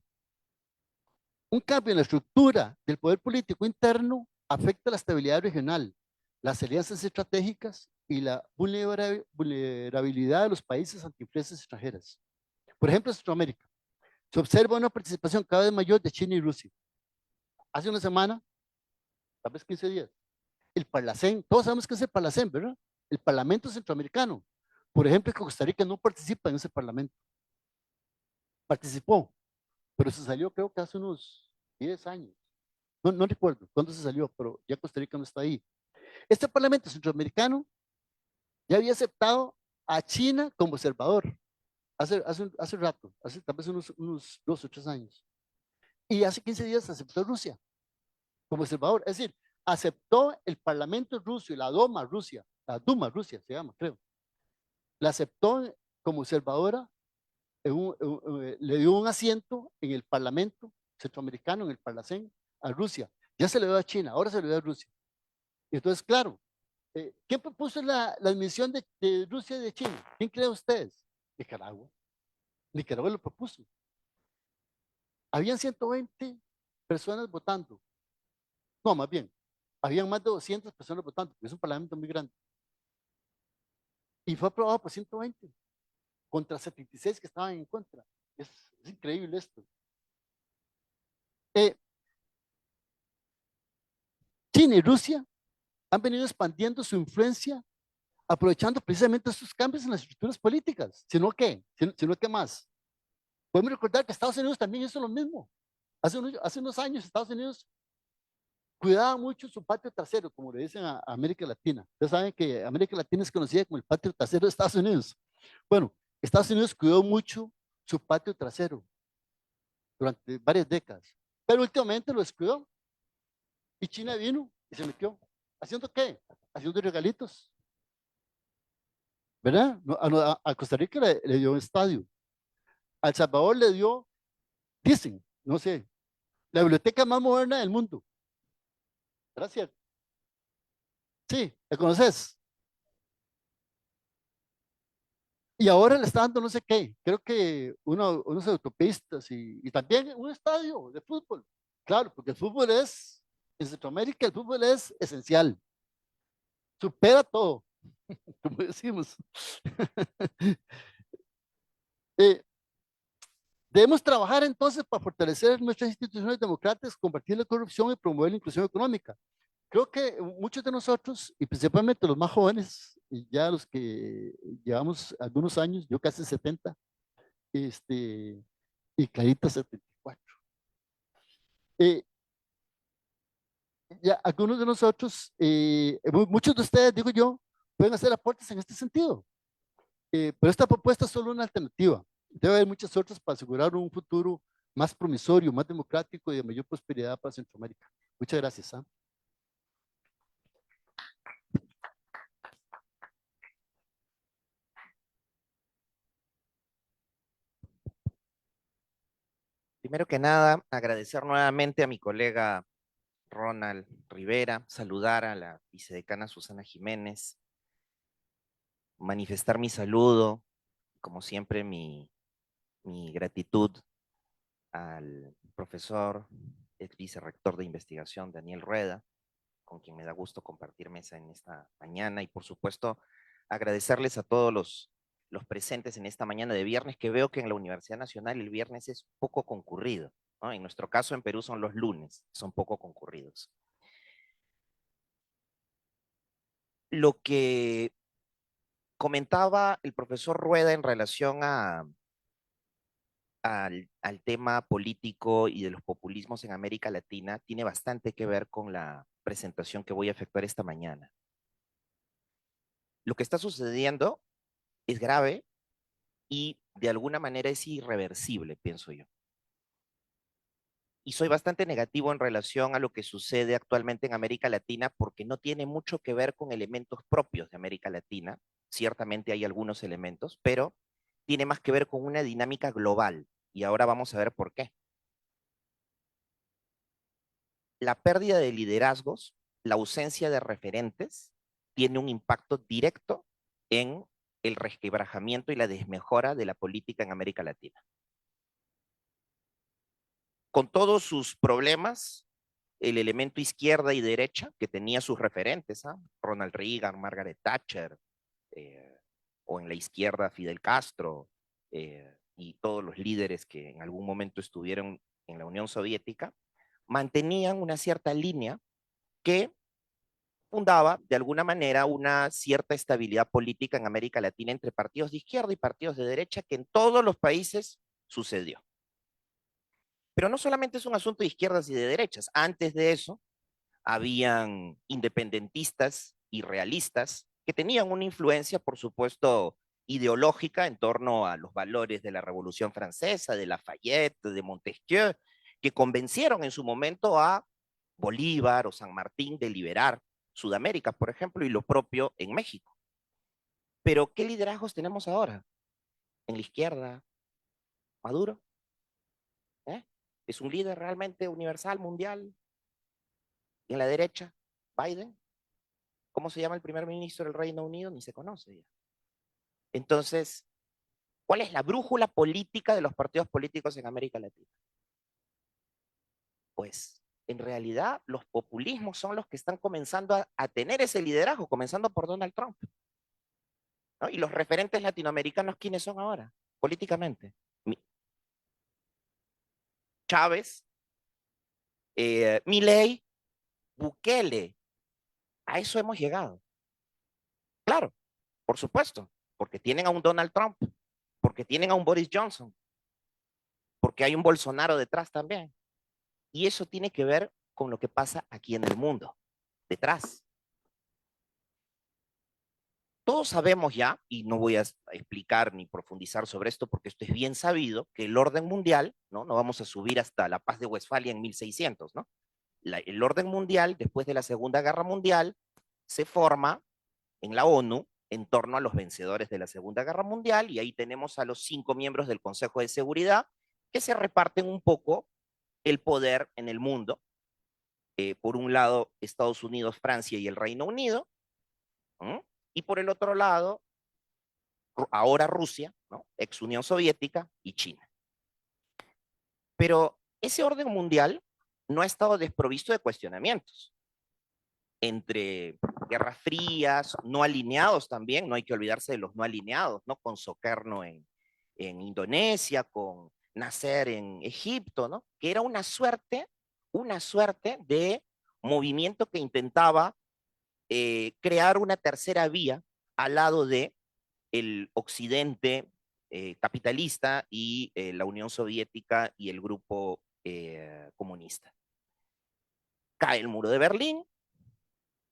Un cambio en la estructura del poder político interno afecta la estabilidad regional, las alianzas estratégicas y la vulnerabilidad de los países ante influencias extranjeras. Por ejemplo, en Centroamérica, se observa una participación cada vez mayor de China y Rusia. Hace una semana, tal vez 15 días, el Parlacén, todos sabemos que es el Parlacén, ¿verdad? El Parlamento Centroamericano. Por ejemplo, que Costa Rica no participa en ese Parlamento. Participó, pero se salió creo que hace unos 10 años. No recuerdo cuándo se salió, pero ya Costa Rica no está ahí. Este Parlamento Centroamericano ya había aceptado a China como observador hace rato, hace tal vez unos 2 o 3 años. Y hace 15 días aceptó Rusia como observador. Es decir, aceptó el Parlamento ruso y la Duma Rusia se llama, creo. La aceptó como observadora, le dio un asiento en el Parlamento Centroamericano, en el Parlacén, a Rusia. Ya se le dio a China, ahora se le dio a Rusia. Y entonces, claro, ¿quién propuso la admisión de Rusia y de China? ¿Quién creen ustedes? Nicaragua. Nicaragua lo propuso. Habían 120 personas votando. No, más bien, habían más de 200 personas votando, porque es un parlamento muy grande. Y fue aprobado por 120, contra 76 que estaban en contra. Es increíble esto. China y Rusia han venido expandiendo su influencia, aprovechando precisamente estos cambios en las estructuras políticas. Sino que más. Podemos recordar que Estados Unidos también hizo lo mismo. Hace unos años Estados Unidos cuidaba mucho su patio trasero, como le dicen a América Latina. Ustedes saben que América Latina es conocida como el patio trasero de Estados Unidos. Bueno, Estados Unidos cuidó mucho su patio trasero durante varias décadas, pero últimamente lo descuidó. Y China vino y se metió. ¿Haciendo qué? Haciendo regalitos. ¿Verdad? A Costa Rica le dio un estadio. A El Salvador le dio, dicen, no sé, la biblioteca más moderna del mundo. Gracias. Sí, ¿la conoces? Y ahora le está dando no sé qué, creo que unas autopistas y también un estadio de fútbol. Claro, porque en Centroamérica el fútbol es esencial, supera todo, como decimos. Eh, Debemos trabajar entonces para fortalecer nuestras instituciones democráticas, combatir la corrupción y promover la inclusión económica. Creo que muchos de nosotros, y principalmente los más jóvenes, y ya los que llevamos algunos años, yo casi 70, y Clarita 74, eh, ya algunos de nosotros, muchos de ustedes, digo yo, pueden hacer aportes en este sentido. Pero esta propuesta es solo una alternativa. Debe haber muchas otras para asegurar un futuro más promisorio, más democrático y de mayor prosperidad para Centroamérica. Muchas gracias. Primero que nada, agradecer nuevamente a mi colega Ronald Rivera, saludar a la vicedecana Susana Jiménez, manifestar mi saludo, como siempre mi gratitud al profesor, ex vicerrector de investigación Daniel Rueda, con quien me da gusto compartir mesa en esta mañana, y por supuesto agradecerles a todos los presentes en esta mañana de viernes, que veo que en la Universidad Nacional el viernes es poco concurrido, ¿no? En nuestro caso en Perú son los lunes, son poco concurridos. Lo que comentaba el profesor Rueda en relación al tema político y de los populismos en América Latina tiene bastante que ver con la presentación que voy a efectuar esta mañana. Lo que está sucediendo es grave y de alguna manera es irreversible, pienso yo. Y soy bastante negativo en relación a lo que sucede actualmente en América Latina porque no tiene mucho que ver con elementos propios de América Latina. Ciertamente hay algunos elementos, pero tiene más que ver con una dinámica global. Y ahora vamos a ver por qué. La pérdida de liderazgos, la ausencia de referentes, tiene un impacto directo en el resquebrajamiento y la desmejora de la política en América Latina. Con todos sus problemas, el elemento izquierda y derecha, que tenía sus referentes, Ronald Reagan, Margaret Thatcher, o en la izquierda Fidel Castro, y todos los líderes que en algún momento estuvieron en la Unión Soviética, mantenían una cierta línea que fundaba de alguna manera una cierta estabilidad política en América Latina entre partidos de izquierda y partidos de derecha, que en todos los países sucedió. Pero no solamente es un asunto de izquierdas y de derechas. Antes de eso, habían independentistas y realistas que tenían una influencia, por supuesto, ideológica en torno a los valores de la Revolución Francesa, de Lafayette, de Montesquieu, que convencieron en su momento a Bolívar o San Martín de liberar Sudamérica, por ejemplo, y lo propio en México. Pero, ¿qué liderazgos tenemos ahora? En la izquierda, Maduro, ¿eh? ¿Es un líder realmente universal, mundial? Y en la derecha, Biden. ¿Cómo se llama el primer ministro del Reino Unido? Ni se conoce ya. Entonces, ¿cuál es la brújula política de los partidos políticos en América Latina? Pues, en realidad, los populismos son los que están comenzando a tener ese liderazgo, comenzando por Donald Trump, ¿no? Y los referentes latinoamericanos, ¿quiénes son ahora? Políticamente. Chávez, Milei, Bukele. A eso hemos llegado. Claro, por supuesto, porque tienen a un Donald Trump, porque tienen a un Boris Johnson, porque hay un Bolsonaro detrás también. Y eso tiene que ver con lo que pasa aquí en el mundo, detrás. Todos sabemos ya, y no voy a explicar ni profundizar sobre esto porque esto es bien sabido, que el orden mundial, no vamos a subir hasta la paz de Westfalia en 1600, ¿no? El orden mundial, después de la Segunda Guerra Mundial, se forma en la ONU en torno a los vencedores de la Segunda Guerra Mundial, y ahí tenemos a los 5 miembros del Consejo de Seguridad que se reparten un poco el poder en el mundo. Por un lado, Estados Unidos, Francia y el Reino Unido, ¿m? Y por el otro lado, ahora Rusia, ¿no? Ex Unión Soviética y China. Pero ese orden mundial no ha estado desprovisto de cuestionamientos. Entre guerras frías, no alineados también, no hay que olvidarse de los no alineados, ¿no? Con Soekarno en Indonesia, con Nasser en Egipto, ¿no? Que era una suerte de movimiento que intentaba crear una tercera vía al lado de el occidente capitalista y la Unión Soviética y el grupo comunista. Cae el muro de Berlín,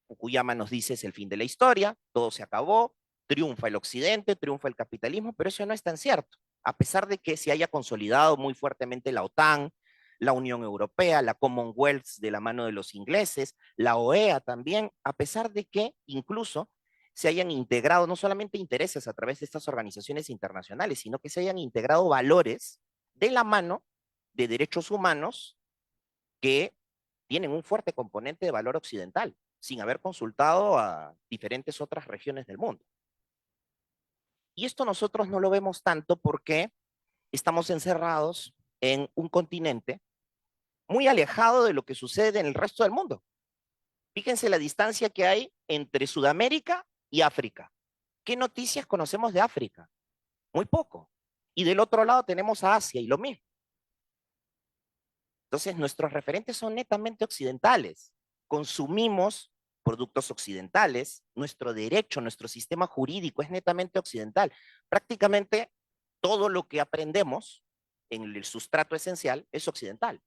Fukuyama nos dice es el fin de la historia, todo se acabó, triunfa el occidente, triunfa el capitalismo, pero eso no es tan cierto. A pesar de que se haya consolidado muy fuertemente la OTAN, la Unión Europea, la Commonwealth de la mano de los ingleses, la OEA también, a pesar de que incluso se hayan integrado no solamente intereses a través de estas organizaciones internacionales, sino que se hayan integrado valores de la mano de derechos humanos que tienen un fuerte componente de valor occidental, sin haber consultado a diferentes otras regiones del mundo. Y esto nosotros no lo vemos tanto porque estamos encerrados en un continente muy alejado de lo que sucede en el resto del mundo. Fíjense la distancia que hay entre Sudamérica y África. ¿Qué noticias conocemos de África? Muy poco. Y del otro lado tenemos a Asia y lo mismo. Entonces, nuestros referentes son netamente occidentales. Consumimos productos occidentales, nuestro derecho, nuestro sistema jurídico es netamente occidental. Prácticamente todo lo que aprendemos en el sustrato esencial es occidental.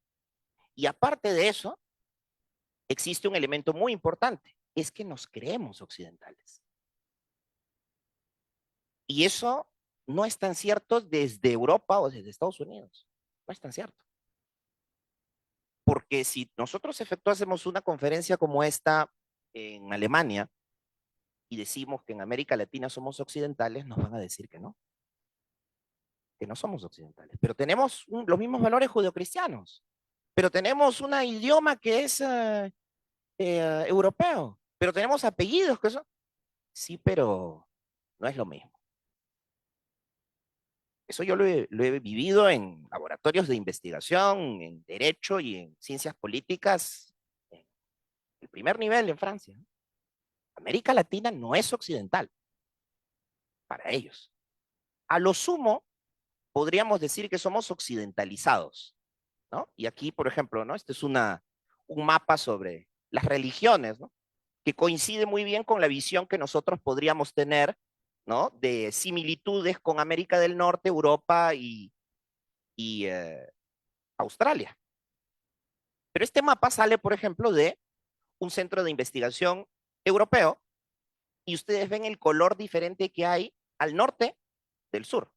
Y aparte de eso, existe un elemento muy importante, es que nos creemos occidentales. Y eso no es tan cierto desde Europa o desde Estados Unidos. No es tan cierto. Porque si nosotros efectuásemos una conferencia como esta en Alemania y decimos que en América Latina somos occidentales, nos van a decir que no somos occidentales. Pero tenemos los mismos valores judeocristianos, pero tenemos un idioma que es europeo, pero tenemos apellidos que son... Sí, pero no es lo mismo. Eso yo lo he vivido en laboratorios de investigación, en derecho y en ciencias políticas, en el primer nivel en Francia. América Latina no es occidental para ellos. A lo sumo, podríamos decir que somos occidentalizados, ¿no? Y aquí, por ejemplo, ¿no? Este es un mapa sobre las religiones, ¿no? Que coincide muy bien con la visión que nosotros podríamos tener, ¿no? De similitudes con América del Norte, Europa y Australia. Pero este mapa sale, por ejemplo, de un centro de investigación europeo y ustedes ven el color diferente que hay al norte del sur.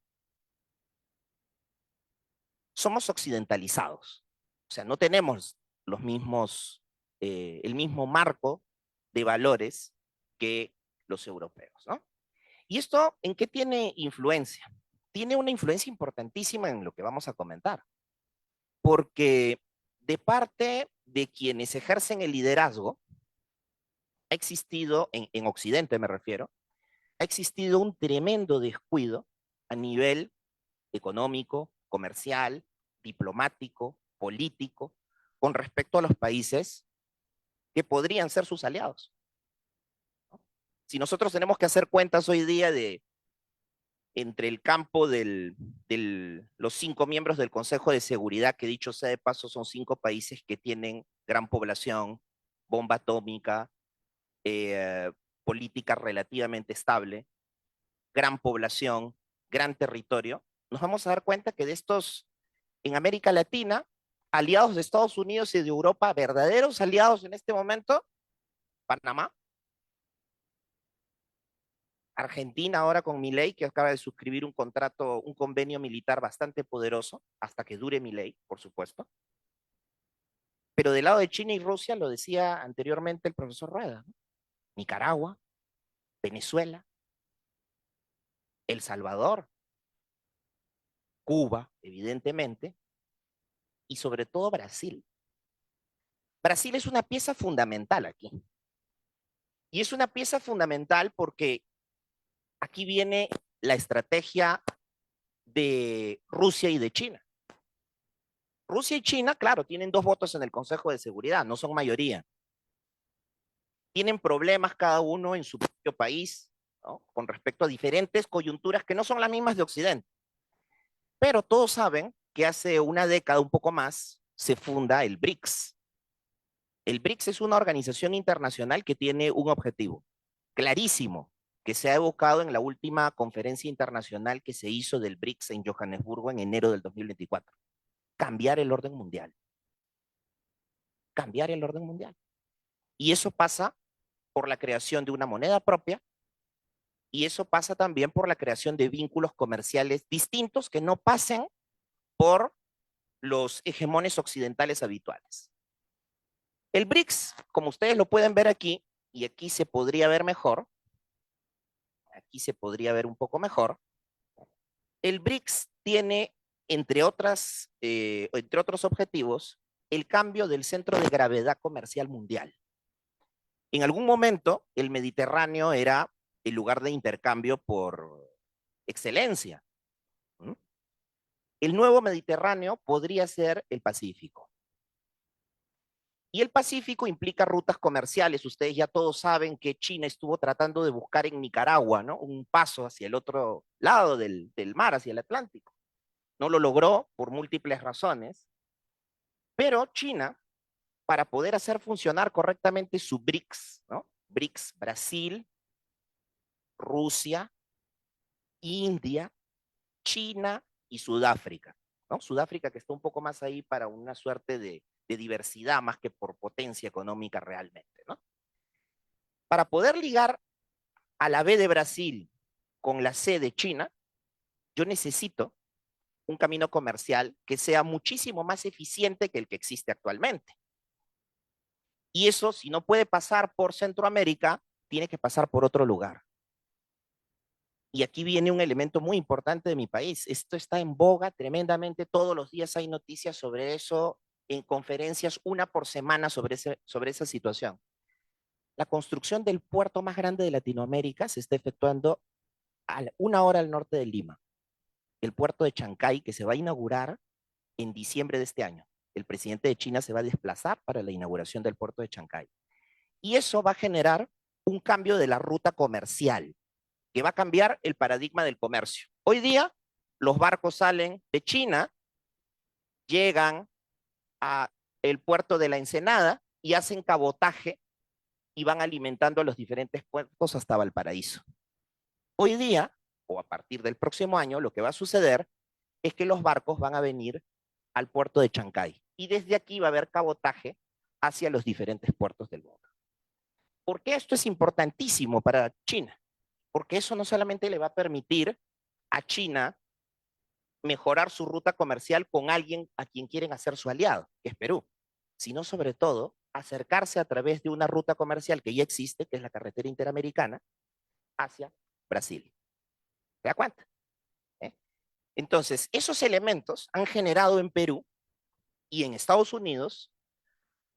Somos occidentalizados. O sea, no tenemos los mismos, el mismo marco de valores que los europeos, ¿no? ¿Y esto en qué tiene influencia? Tiene una influencia importantísima en lo que vamos a comentar. Porque de parte de quienes ejercen el liderazgo, ha existido, en Occidente me refiero, ha existido un tremendo descuido a nivel económico, comercial, diplomático, político, con respecto a los países que podrían ser sus aliados. Si nosotros tenemos que hacer cuentas hoy día de entre el campo de los 5 miembros del Consejo de Seguridad, que dicho sea de paso son 5 países que tienen gran población, bomba atómica, política relativamente estable, gran población, gran territorio, nos vamos a dar cuenta que de estos, en América Latina, aliados de Estados Unidos y de Europa, verdaderos aliados en este momento, Panamá, Argentina ahora con Milei, que acaba de suscribir un contrato, un convenio militar bastante poderoso, hasta que dure Milei, por supuesto. Pero del lado de China y Rusia, lo decía anteriormente el profesor Rueda, ¿no? Nicaragua, Venezuela, El Salvador, Cuba, evidentemente, y sobre todo Brasil. Brasil es una pieza fundamental aquí. Y es una pieza fundamental porque aquí viene la estrategia de Rusia y de China. Rusia y China, claro, tienen 2 votos en el Consejo de Seguridad, no son mayoría. Tienen problemas cada uno en su propio país, ¿no? Con respecto a diferentes coyunturas que no son las mismas de Occidente. Pero todos saben que hace una década, un poco más, se funda el BRICS. El BRICS es una organización internacional que tiene un objetivo clarísimo, que se ha evocado en la última conferencia internacional que se hizo del BRICS en Johannesburgo en enero del 2024. Cambiar el orden mundial. Cambiar el orden mundial. Y eso pasa por la creación de una moneda propia, y eso pasa también por la creación de vínculos comerciales distintos que no pasen por los hegemones occidentales habituales. El BRICS, como ustedes lo pueden ver aquí, y aquí se podría ver mejor, aquí se podría ver un poco mejor, el BRICS tiene, entre otros objetivos, el cambio del centro de gravedad comercial mundial. En algún momento, el Mediterráneo era el lugar de intercambio por excelencia. ¿Mm? El nuevo Mediterráneo podría ser el Pacífico. Y el Pacífico implica rutas comerciales. Ustedes ya todos saben que China estuvo tratando de buscar en Nicaragua, ¿no? Un paso hacia el otro lado del mar, hacia el Atlántico. No lo logró por múltiples razones. Pero China, para poder hacer funcionar correctamente su BRICS, ¿no? BRICS, Brasil, Rusia, India, China y Sudáfrica, ¿no? Sudáfrica que está un poco más ahí para una suerte de diversidad más que por potencia económica realmente, ¿no? Para poder ligar a la B de Brasil con la C de China, yo necesito un camino comercial que sea muchísimo más eficiente que el que existe actualmente. Y eso, si no puede pasar por Centroamérica, tiene que pasar por otro lugar. Y aquí viene un elemento muy importante de mi país. Esto está en boga tremendamente. Todos los días hay noticias sobre eso, en conferencias, una por semana sobre esa situación. La construcción del puerto más grande de Latinoamérica se está efectuando a 1 hora al norte de Lima. El puerto de Chancay, que se va a inaugurar en diciembre de este año. El presidente de China se va a desplazar para la inauguración del puerto de Chancay. Y eso va a generar un cambio de la ruta comercial, que va a cambiar el paradigma del comercio. Hoy día, los barcos salen de China, llegan a el puerto de la Ensenada y hacen cabotaje y van alimentando a los diferentes puertos hasta Valparaíso. Hoy día, o a partir del próximo año, lo que va a suceder es que los barcos van a venir al puerto de Chancay y desde aquí va a haber cabotaje hacia los diferentes puertos del mundo. ¿Por qué esto es importantísimo para China? Porque eso no solamente le va a permitir a China mejorar su ruta comercial con alguien a quien quieren hacer su aliado, que es Perú, sino sobre todo acercarse a través de una ruta comercial que ya existe, que es la carretera interamericana, hacia Brasil. ¿Se da cuenta? Entonces, esos elementos han generado en Perú y en Estados Unidos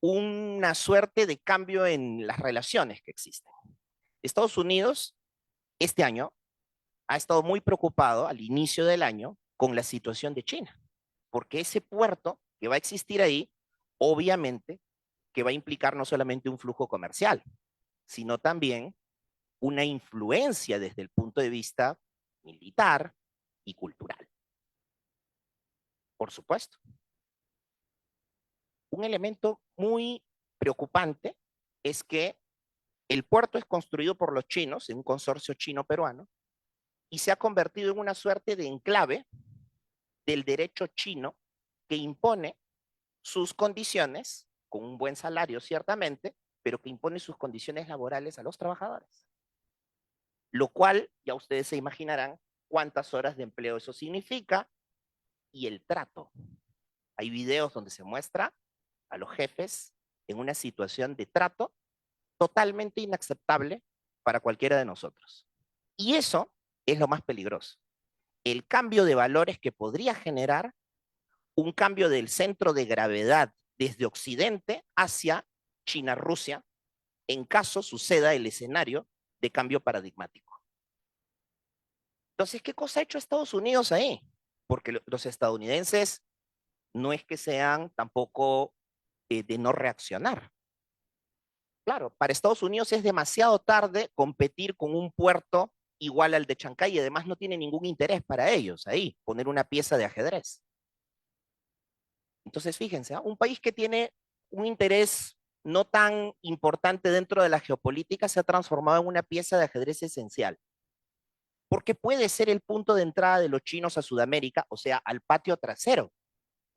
una suerte de cambio en las relaciones que existen. Estados Unidos, este año, ha estado muy preocupado al inicio del año con la situación de China, porque ese puerto que va a existir ahí, obviamente, que va a implicar no solamente un flujo comercial, sino también una influencia desde el punto de vista militar y cultural. Por supuesto. Un elemento muy preocupante es que el puerto es construido por los chinos, en un consorcio chino-peruano, y se ha convertido en una suerte de enclave del derecho chino que impone sus condiciones, con un buen salario ciertamente, pero que impone sus condiciones laborales a los trabajadores. Lo cual, ya ustedes se imaginarán cuántas horas de empleo eso significa y el trato. Hay videos donde se muestra a los jefes en una situación de trato totalmente inaceptable para cualquiera de nosotros. Y eso es lo más peligroso. El cambio de valores que podría generar un cambio del centro de gravedad desde Occidente hacia China-Rusia, en caso suceda el escenario de cambio paradigmático. Entonces, ¿qué cosa ha hecho Estados Unidos ahí? Porque los estadounidenses no es que sean tampoco de no reaccionar. Claro, para Estados Unidos es demasiado tarde competir con un puerto igual al de Chancay y además no tiene ningún interés para ellos ahí, poner una pieza de ajedrez. Entonces, fíjense, ¿eh? Un país que tiene un interés no tan importante dentro de la geopolítica se ha transformado en una pieza de ajedrez esencial. Porque puede ser el punto de entrada de los chinos a Sudamérica, o sea, al patio trasero.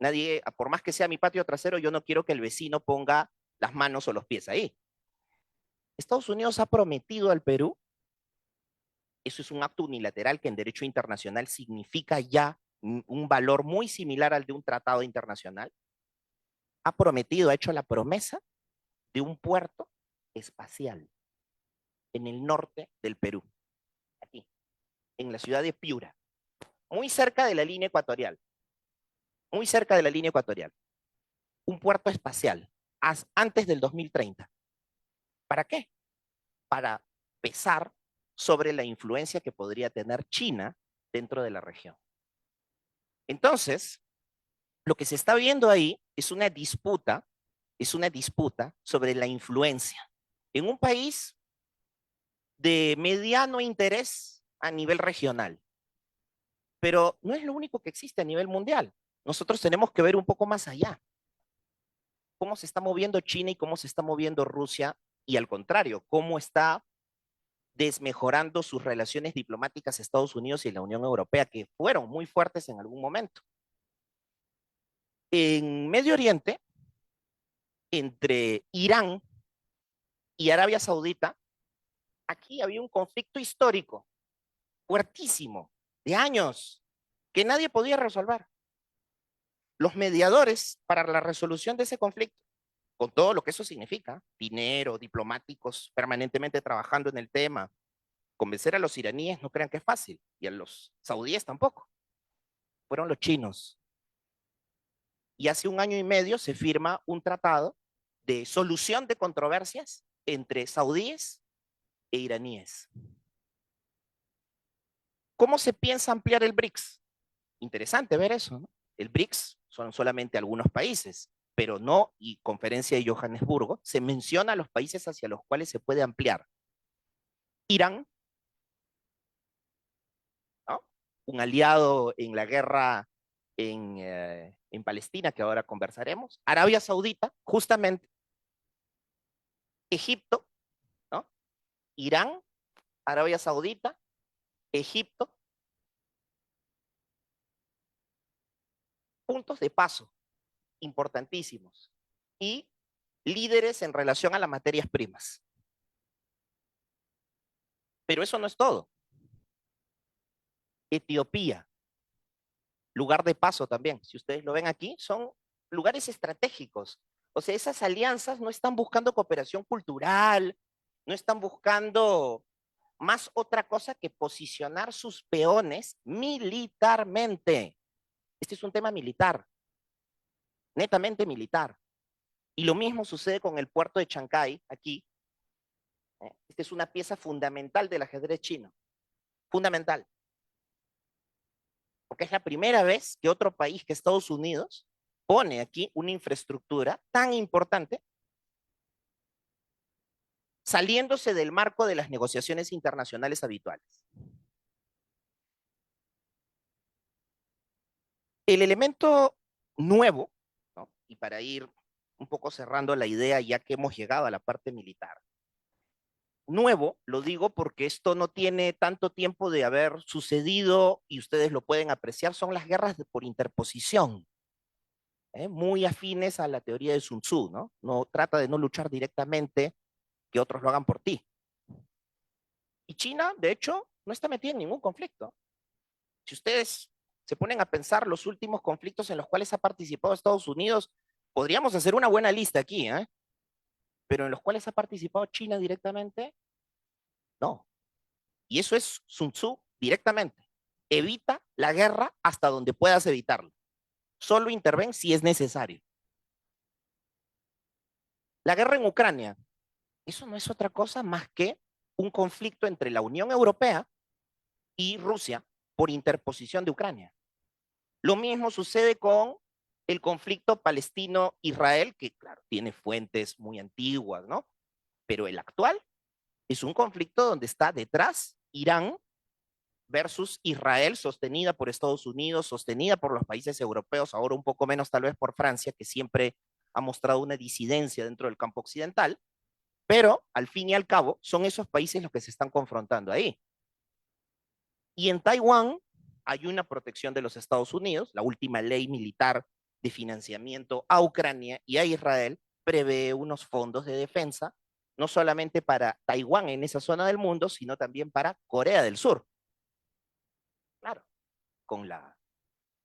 Nadie, por más que sea mi patio trasero, yo no quiero que el vecino ponga las manos o los pies ahí. Estados Unidos ha prometido al Perú, eso es un acto unilateral que en derecho internacional significa ya un valor muy similar al de un tratado internacional, ha prometido, ha hecho la promesa de un puerto espacial en el norte del Perú, aquí, en la ciudad de Piura, muy cerca de la línea ecuatorial, muy cerca de la línea ecuatorial, un puerto espacial antes del 2030. ¿Para qué? Para pesar sobre la influencia que podría tener China dentro de la región. Entonces, lo que se está viendo ahí es una disputa sobre la influencia en un país de mediano interés a nivel regional. Pero no es lo único que existe a nivel mundial. Nosotros tenemos que ver un poco más allá. Cómo se está moviendo China y cómo se está moviendo Rusia, y al contrario, cómo está desmejorando sus relaciones diplomáticas Estados Unidos y la Unión Europea, que fueron muy fuertes en algún momento. En Medio Oriente, entre Irán y Arabia Saudita, aquí había un conflicto histórico fuertísimo, de años, que nadie podía resolver. Los mediadores para la resolución de ese conflicto, con todo lo que eso significa, dinero, diplomáticos permanentemente trabajando en el tema, convencer a los iraníes no crean que es fácil, y a los saudíes tampoco, fueron los chinos. Y hace 1 año y medio se firma un tratado de solución de controversias entre saudíes e iraníes. ¿Cómo se piensa ampliar el BRICS? Interesante ver eso, ¿no? El BRICS son solamente algunos países, pero no, y conferencia de Johannesburgo, se menciona a los países hacia los cuales se puede ampliar. Irán, ¿no? Un aliado en la guerra en Palestina, que ahora conversaremos. Arabia Saudita, justamente. Egipto, ¿no? Irán, Arabia Saudita, Egipto. Puntos de paso importantísimos. Y líderes en relación a las materias primas. Pero eso no es todo. Etiopía, lugar de paso también. Si ustedes lo ven aquí, son lugares estratégicos. O sea, esas alianzas no están buscando cooperación cultural, no están buscando más otra cosa que posicionar sus peones militarmente. Este es un tema militar, netamente militar. Y lo mismo sucede con el puerto de Chancay, aquí. Esta es una pieza fundamental del ajedrez chino. Fundamental. Porque es la primera vez que otro país que Estados Unidos pone aquí una infraestructura tan importante saliéndose del marco de las negociaciones internacionales habituales. El elemento nuevo, ¿no? Y para ir un poco cerrando la idea ya que hemos llegado a la parte militar. Nuevo, lo digo porque esto no tiene tanto tiempo de haber sucedido y ustedes lo pueden apreciar, son las guerras por interposición, muy afines a la teoría de Sun Tzu, ¿no? No trata de no luchar directamente, que otros lo hagan por ti. Y China, de hecho, no está metida en ningún conflicto. Si ustedes se ponen a pensar los últimos conflictos en los cuales ha participado Estados Unidos, podríamos hacer una buena lista aquí, ¿eh? Pero en los cuales ha participado China directamente, no. Y eso es Sun Tzu directamente. Evita la guerra hasta donde puedas evitarlo. Solo interven si es necesario. La guerra en Ucrania, eso no es otra cosa más que un conflicto entre la Unión Europea y Rusia por interposición de Ucrania. Lo mismo sucede con el conflicto palestino-israel, que claro, tiene fuentes muy antiguas, ¿no? Pero el actual es un conflicto donde está detrás Irán versus Israel, sostenida por Estados Unidos, sostenida por los países europeos, ahora un poco menos tal vez por Francia, que siempre ha mostrado una disidencia dentro del campo occidental, pero al fin y al cabo son esos países los que se están confrontando ahí. Y en Taiwán hay una protección de los Estados Unidos, la última ley militar de financiamiento a Ucrania y a Israel prevé unos fondos de defensa, no solamente para Taiwán en esa zona del mundo, sino también para Corea del Sur. Claro, con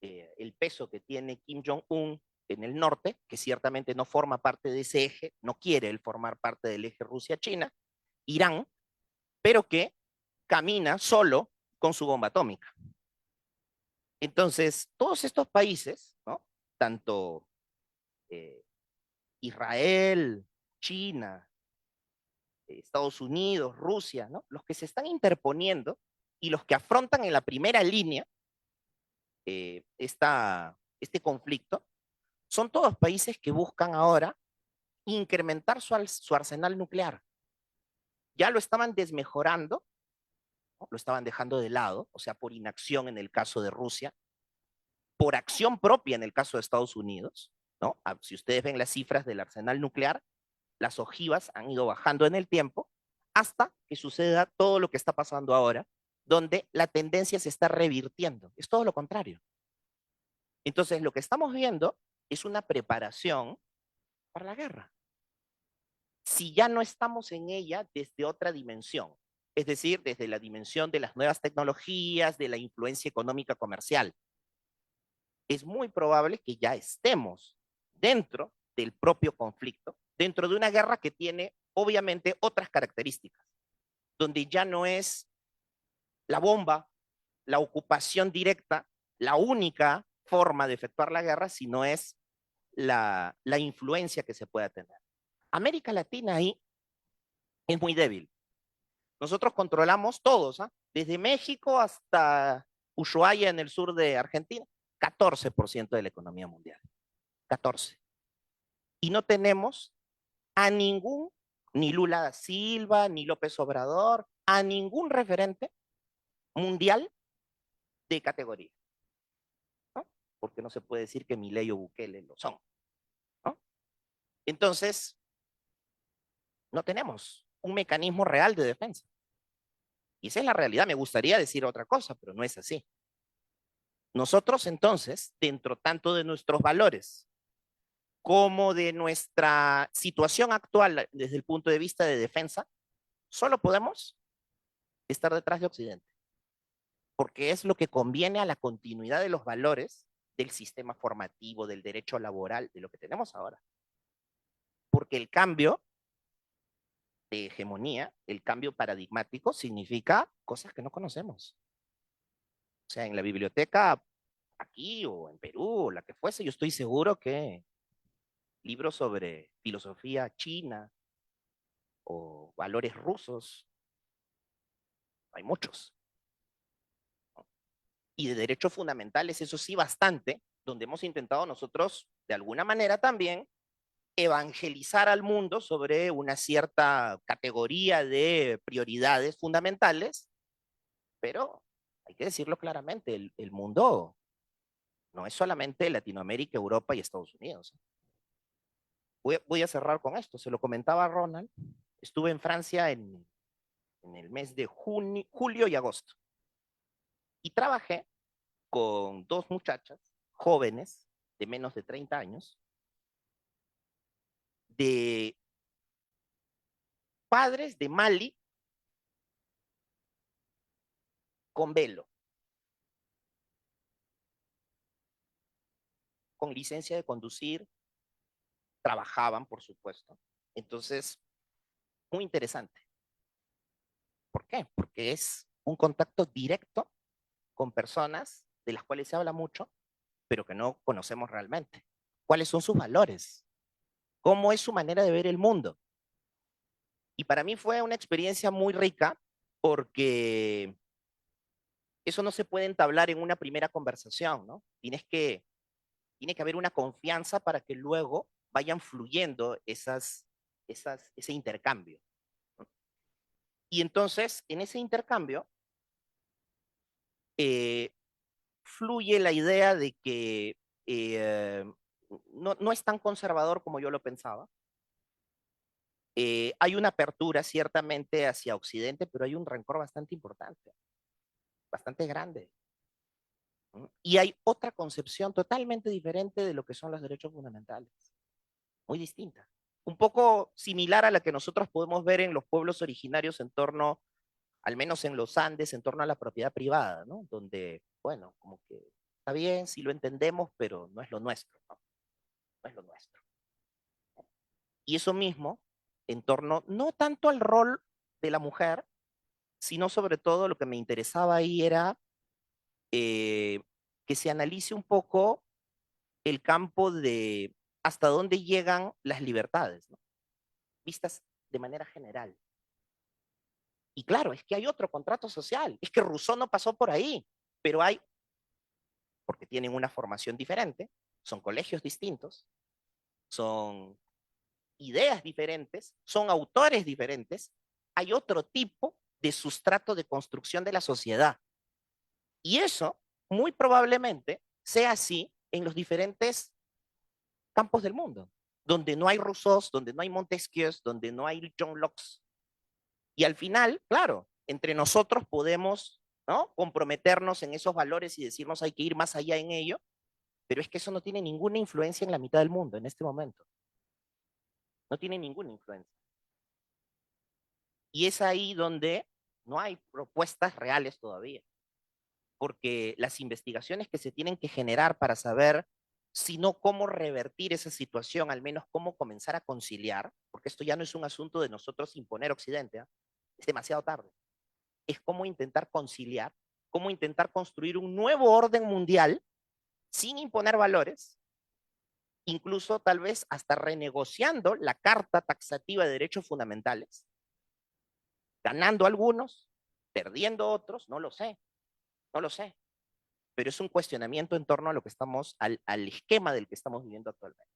el peso que tiene Kim Jong-un en el norte, que ciertamente no forma parte de ese eje, no quiere él formar parte del eje Rusia-China, Irán, pero que camina solo con su bomba atómica. Entonces, todos estos países, ¿no? Tanto Israel, China, Estados Unidos, Rusia, ¿no? Los que se están interponiendo y los que afrontan en la primera línea este conflicto, son todos países que buscan ahora incrementar su arsenal nuclear. Ya lo estaban desmejorando, ¿no? Lo estaban dejando de lado, o sea, por inacción en el caso de Rusia, por acción propia en el caso de Estados Unidos, ¿no? Si ustedes ven las cifras del arsenal nuclear, las ojivas han ido bajando en el tiempo hasta que suceda todo lo que está pasando ahora, donde la tendencia se está revirtiendo. Es todo lo contrario. Entonces, lo que estamos viendo es una preparación para la guerra. Si ya no estamos en ella desde otra dimensión, es decir, desde la dimensión de las nuevas tecnologías, de la influencia económica comercial, es muy probable que ya estemos dentro del propio conflicto, dentro de una guerra que tiene obviamente otras características, donde ya no es la bomba, la ocupación directa, la única forma de efectuar la guerra, sino es la influencia que se pueda tener. América Latina ahí es muy débil. Nosotros controlamos todos, ¿eh? Desde México hasta Ushuaia en el sur de Argentina, 14% de la economía mundial. 14. Y no tenemos a ningún, ni Lula da Silva, ni López Obrador, a ningún referente mundial de categoría, ¿no? Porque no se puede decir que Milei o Bukele lo son, ¿no? Entonces, no tenemos un mecanismo real de defensa. Y esa es la realidad. Me gustaría decir otra cosa, pero no es así. Nosotros entonces, dentro tanto de nuestros valores como de nuestra situación actual desde el punto de vista de defensa, solo podemos estar detrás de Occidente, porque es lo que conviene a la continuidad de los valores del sistema formativo, del derecho laboral, de lo que tenemos ahora. Porque el cambio de hegemonía, el cambio paradigmático, significa cosas que no conocemos. O sea, en la biblioteca, aquí o en Perú, o la que fuese, yo estoy seguro que libros sobre filosofía china o valores rusos, hay muchos. Y de derechos fundamentales, eso sí, bastante, donde hemos intentado nosotros, de alguna manera también, evangelizar al mundo sobre una cierta categoría de prioridades fundamentales, pero hay que decirlo claramente, el mundo no es solamente Latinoamérica, Europa y Estados Unidos. Voy a cerrar con esto, se lo comentaba a Ronald, estuve en Francia en el mes de julio y agosto, y trabajé con dos muchachas jóvenes de menos de 30 años, de padres de Mali con velo, con licencia de conducir, trabajaban, por supuesto. Entonces, muy interesante. ¿Por qué? Porque es un contacto directo con personas de las cuales se habla mucho, pero que no conocemos realmente. ¿Cuáles son sus valores? ¿Cómo es su manera de ver el mundo? Y para mí fue una experiencia muy rica porque eso no se puede entablar en una primera conversación, ¿no? Tienes que Tiene que haber una confianza para que luego vayan fluyendo ese intercambio. Y entonces, en ese intercambio, fluye la idea de que no es tan conservador como yo lo pensaba. Hay una apertura ciertamente hacia Occidente, pero hay un rencor bastante importante, bastante grande. Y hay otra concepción totalmente diferente de lo que son los derechos fundamentales, muy distinta. Un poco similar a la que nosotros podemos ver en los pueblos originarios en torno, al menos en los Andes, en torno a la propiedad privada, ¿no? Donde, bueno, como que está bien, sí lo entendemos, pero no es lo nuestro, ¿no? No es lo nuestro. Y eso mismo, en torno, no tanto al rol de la mujer, sino sobre todo lo que me interesaba ahí era que se analice un poco el campo de hasta dónde llegan las libertades, ¿no? Vistas de manera general. Y claro, es que hay otro contrato social, es que Rousseau no pasó por ahí, pero hay, porque tienen una formación diferente, son colegios distintos, son ideas diferentes, son autores diferentes, hay otro tipo de sustrato de construcción de la sociedad. Y eso muy probablemente sea así en los diferentes campos del mundo, donde no hay Rousseau, donde no hay Montesquieu, donde no hay John Locke. Y al final, claro, entre nosotros podemos, ¿no?, comprometernos en esos valores y decirnos hay que ir más allá en ello, pero es que eso no tiene ninguna influencia en la mitad del mundo en este momento. No tiene ninguna influencia. Y es ahí donde no hay propuestas reales todavía, porque las investigaciones que se tienen que generar para saber si no cómo revertir esa situación, al menos cómo comenzar a conciliar, porque esto ya no es un asunto de nosotros imponer Occidente, ¿eh? Es demasiado tarde. Es cómo intentar conciliar, cómo intentar construir un nuevo orden mundial sin imponer valores, incluso tal vez hasta renegociando la Carta Taxativa de Derechos Fundamentales, ganando algunos, perdiendo otros, no lo sé, no lo sé, pero es un cuestionamiento en torno a lo que estamos, al esquema del que estamos viviendo actualmente.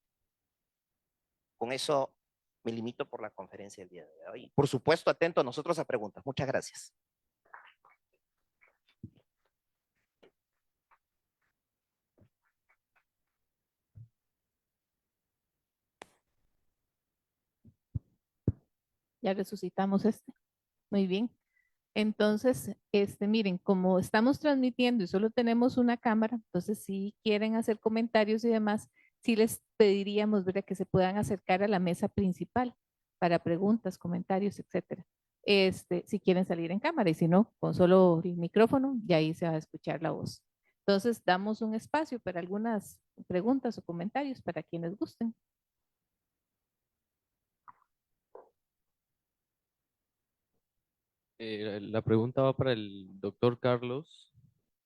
Con eso me limito por la conferencia del día de hoy. Por supuesto, atento a nosotros a preguntas. Muchas gracias. Ya resucitamos este. Muy bien. Entonces, miren, como estamos transmitiendo y solo tenemos una cámara, entonces si quieren hacer comentarios y demás, sí les pediríamos, ¿verdad?, que se puedan acercar a la mesa principal para preguntas, comentarios, etcétera. Si quieren salir en cámara y si no, con solo el micrófono, y ahí se va a escuchar la voz. Entonces, damos un espacio para algunas preguntas o comentarios para quienes gusten. La pregunta va para el doctor Carlos.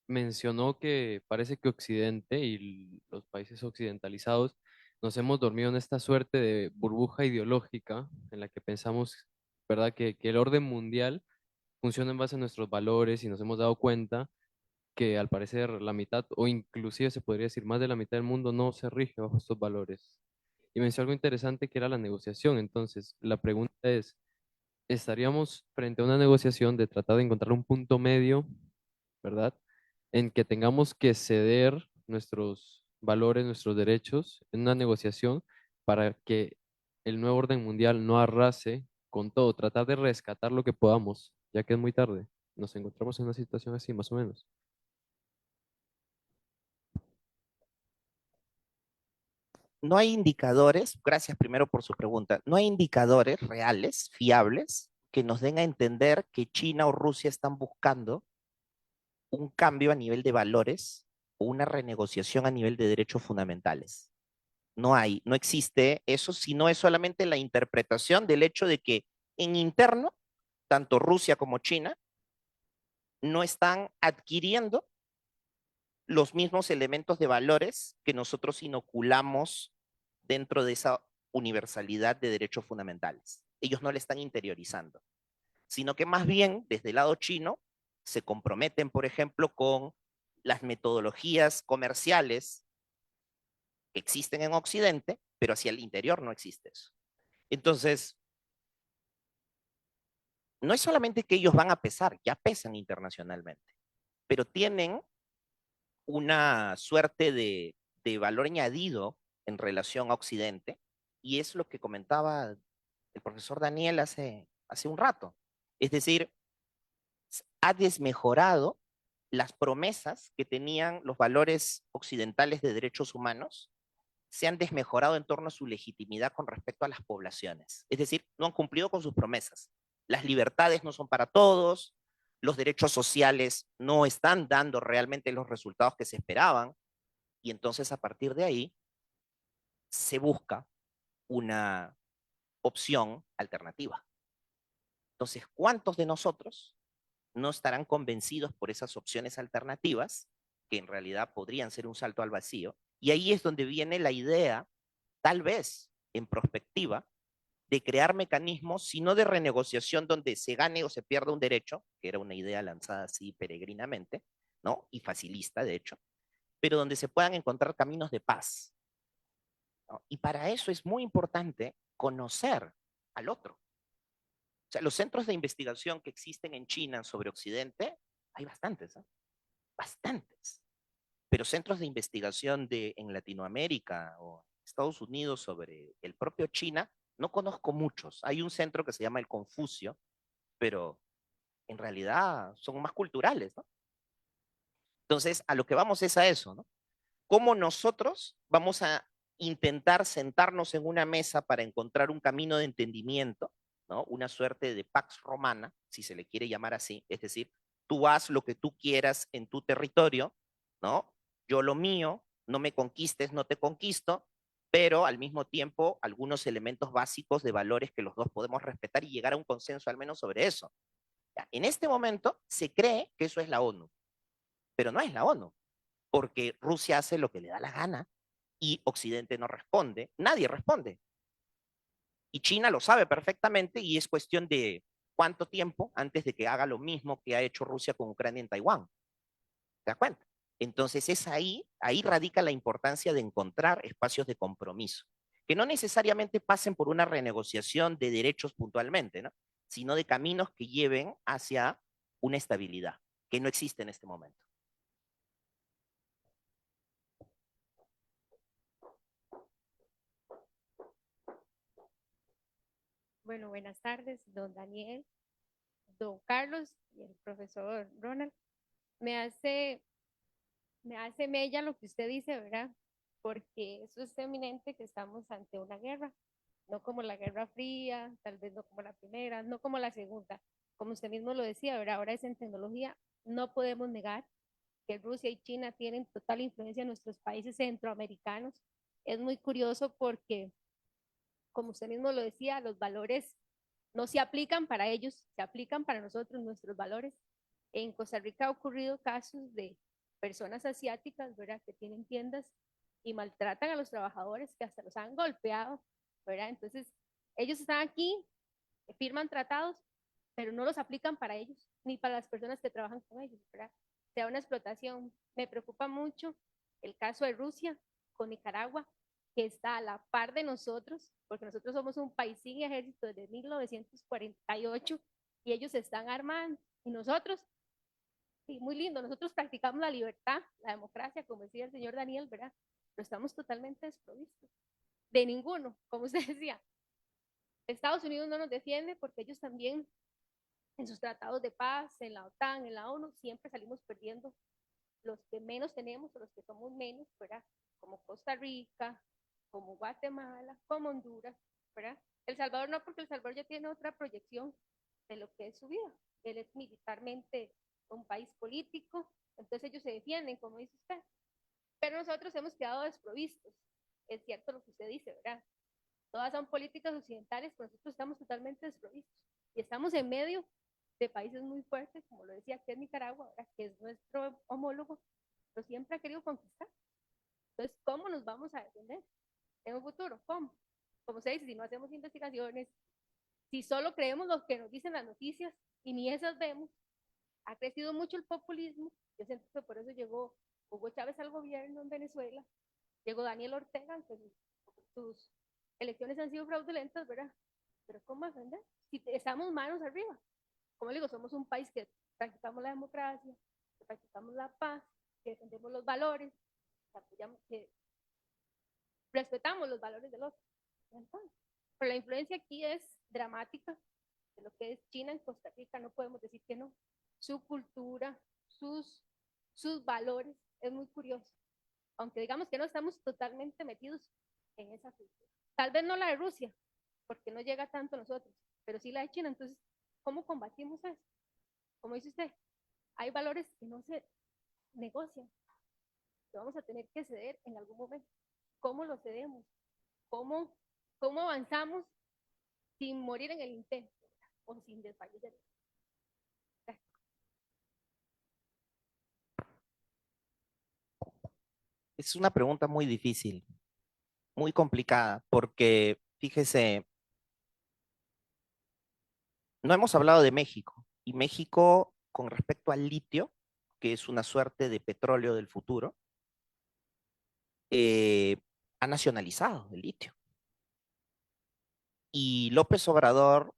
Mencionó que parece que Occidente y los países occidentalizados nos hemos dormido en esta suerte de burbuja ideológica en la que pensamos, ¿verdad?, que el orden mundial funciona en base a nuestros valores y nos hemos dado cuenta que al parecer la mitad o inclusive se podría decir más de la mitad del mundo no se rige bajo estos valores. Y mencionó algo interesante que era la negociación. Entonces, la pregunta es, estaríamos frente a una negociación de tratar de encontrar un punto medio, ¿verdad?, en que tengamos que ceder nuestros valores, nuestros derechos en una negociación para que el nuevo orden mundial no arrase con todo, tratar de rescatar lo que podamos, ya que es muy tarde. Nos encontramos en una situación así, más o menos. No hay indicadores, gracias primero por su pregunta, no hay indicadores reales, fiables, que nos den a entender que China o Rusia están buscando un cambio a nivel de valores o una renegociación a nivel de derechos fundamentales. No hay, no existe eso, sino es solamente la interpretación del hecho de que en interno, tanto Rusia como China no están adquiriendo los mismos elementos de valores que nosotros inoculamos dentro de esa universalidad de derechos fundamentales. Ellos no le están interiorizando, sino que más bien desde el lado chino se comprometen, por ejemplo, con las metodologías comerciales que existen en Occidente, pero hacia el interior no existe eso. Entonces, no es solamente que ellos van a pesar, ya pesan internacionalmente, pero tienen una suerte de valor añadido en relación a Occidente, y es lo que comentaba el profesor Daniel hace un rato. Es decir, ha desmejorado las promesas que tenían los valores occidentales de derechos humanos, se han desmejorado en torno a su legitimidad con respecto a las poblaciones. Es decir, no han cumplido con sus promesas. Las libertades no son para todos, los derechos sociales no están dando realmente los resultados que se esperaban, y entonces a partir de ahí se busca una opción alternativa. Entonces, ¿cuántos de nosotros no estarán convencidos por esas opciones alternativas que en realidad podrían ser un salto al vacío? Y ahí es donde viene la idea, tal vez en prospectiva, de crear mecanismos, sino de renegociación donde se gane o se pierda un derecho, que era una idea lanzada así peregrinamente, ¿no? Y facilista, de hecho, pero donde se puedan encontrar caminos de paz, ¿no? Y para eso es muy importante conocer al otro. O sea, los centros de investigación que existen en China sobre Occidente, hay bastantes, ¿eh? Bastantes. Pero centros de investigación en Latinoamérica o Estados Unidos sobre el propio China, no conozco muchos. Hay un centro que se llama el Confucio, pero en realidad son más culturales, ¿no? Entonces, a lo que vamos es a eso, ¿no? ¿Cómo nosotros vamos a intentar sentarnos en una mesa para encontrar un camino de entendimiento, ¿no? Una suerte de pax romana, si se le quiere llamar así, es decir, tú haz lo que tú quieras en tu territorio, ¿no? Yo lo mío, no me conquistes, no te conquisto, pero al mismo tiempo algunos elementos básicos de valores que los dos podemos respetar y llegar a un consenso al menos sobre eso. Ya, en este momento se cree que eso es la ONU, pero no es la ONU, porque Rusia hace lo que le da la gana y Occidente no responde, nadie responde. Y China lo sabe perfectamente y es cuestión de cuánto tiempo antes de que haga lo mismo que ha hecho Rusia con Ucrania en Taiwán. ¿Te das cuenta? Entonces es ahí radica la importancia de encontrar espacios de compromiso, que no necesariamente pasen por una renegociación de derechos puntualmente, ¿no? Sino de caminos que lleven hacia una estabilidad, que no existe en este momento. Bueno, buenas tardes, don Daniel, don Carlos y el profesor Ronald. Me hace, me hace mella lo que usted dice, ¿verdad? Porque eso es eminente que estamos ante una guerra, no como la Guerra Fría, tal vez no como la primera, no como la segunda. Como usted mismo lo decía, ¿verdad? Ahora es en tecnología. No podemos negar que Rusia y China tienen total influencia en nuestros países centroamericanos. Es muy curioso porque, como usted mismo lo decía, los valores no se aplican para ellos, se aplican para nosotros, nuestros valores. En Costa Rica ha ocurrido casos de personas asiáticas, ¿verdad?, que tienen tiendas y maltratan a los trabajadores, que hasta los han golpeado, ¿verdad? Entonces, ellos están aquí, firman tratados, pero no los aplican para ellos, ni para las personas que trabajan con ellos, ¿verdad? O sea, una explotación. Me preocupa mucho el caso de Rusia con Nicaragua, que está a la par de nosotros, porque nosotros somos un país sin ejército desde 1948 y ellos se están armando. Y nosotros, sí, muy lindo, nosotros practicamos la libertad, la democracia, como decía el señor Daniel, ¿verdad? Pero estamos totalmente desprovistos de ninguno, como usted decía. Estados Unidos no nos defiende porque ellos también en sus tratados de paz, en la OTAN, en la ONU, siempre salimos perdiendo los que menos tenemos o los que somos menos, ¿verdad? Como Costa Rica, como Guatemala, como Honduras, ¿verdad? El Salvador no, porque El Salvador ya tiene otra proyección de lo que es su vida. Él es militarmente un país político, entonces ellos se defienden, como dice usted. Pero nosotros hemos quedado desprovistos. Es cierto lo que usted dice, ¿verdad? Todas son políticas occidentales, pero nosotros estamos totalmente desprovistos. Y estamos en medio de países muy fuertes, como lo decía, que es Nicaragua, ¿verdad?, que es nuestro homólogo, pero siempre ha querido conquistar. Entonces, ¿cómo nos vamos a defender en un futuro? ¿Cómo? Como se dice, si no hacemos investigaciones, si solo creemos lo que nos dicen las noticias y ni esas vemos, ha crecido mucho el populismo. Yo siento que por eso llegó Hugo Chávez al gobierno en Venezuela, llegó Daniel Ortega, que sus elecciones han sido fraudulentas, ¿verdad? Pero ¿cómo defender? Si estamos manos arriba. Como le digo, somos un país que practicamos la democracia, que practicamos la paz, que defendemos los valores, que, apoyamos, que respetamos los valores del otro. Entonces, pero la influencia aquí es dramática de lo que es China en Costa Rica, no podemos decir que no. Su cultura, sus valores, es muy curioso. Aunque digamos que no estamos totalmente metidos en esa cultura. Tal vez no la de Rusia, porque no llega tanto a nosotros, pero sí la de China. Entonces, ¿cómo combatimos eso? Como dice usted, hay valores que no se negocian, que vamos a tener que ceder en algún momento. ¿Cómo lo cedemos? ¿Cómo avanzamos sin morir en el intento o sin desfallecer? Es una pregunta muy difícil, muy complicada, porque fíjese, no hemos hablado de México, y México con respecto al litio, que es una suerte de petróleo del futuro, ha nacionalizado el litio. Y López Obrador,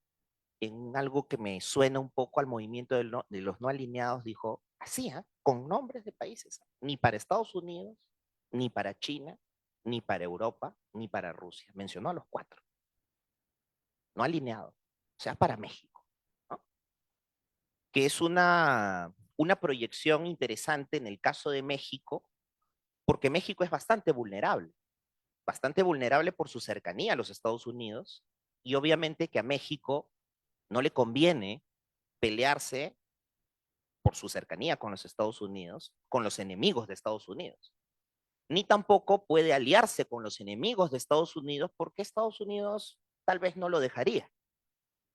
en algo que me suena un poco al movimiento de los no alineados, dijo, así, con nombres de países, ni para Estados Unidos, ni para China, ni para Europa, ni para Rusia. Mencionó a los 4. No alineados, o sea, para México, ¿no? Que es una proyección interesante en el caso de México, porque México es bastante vulnerable por su cercanía a los Estados Unidos, y obviamente que a México no le conviene pelearse por su cercanía con los Estados Unidos, con los enemigos de Estados Unidos. Ni tampoco puede aliarse con los enemigos de Estados Unidos porque Estados Unidos tal vez no lo dejaría,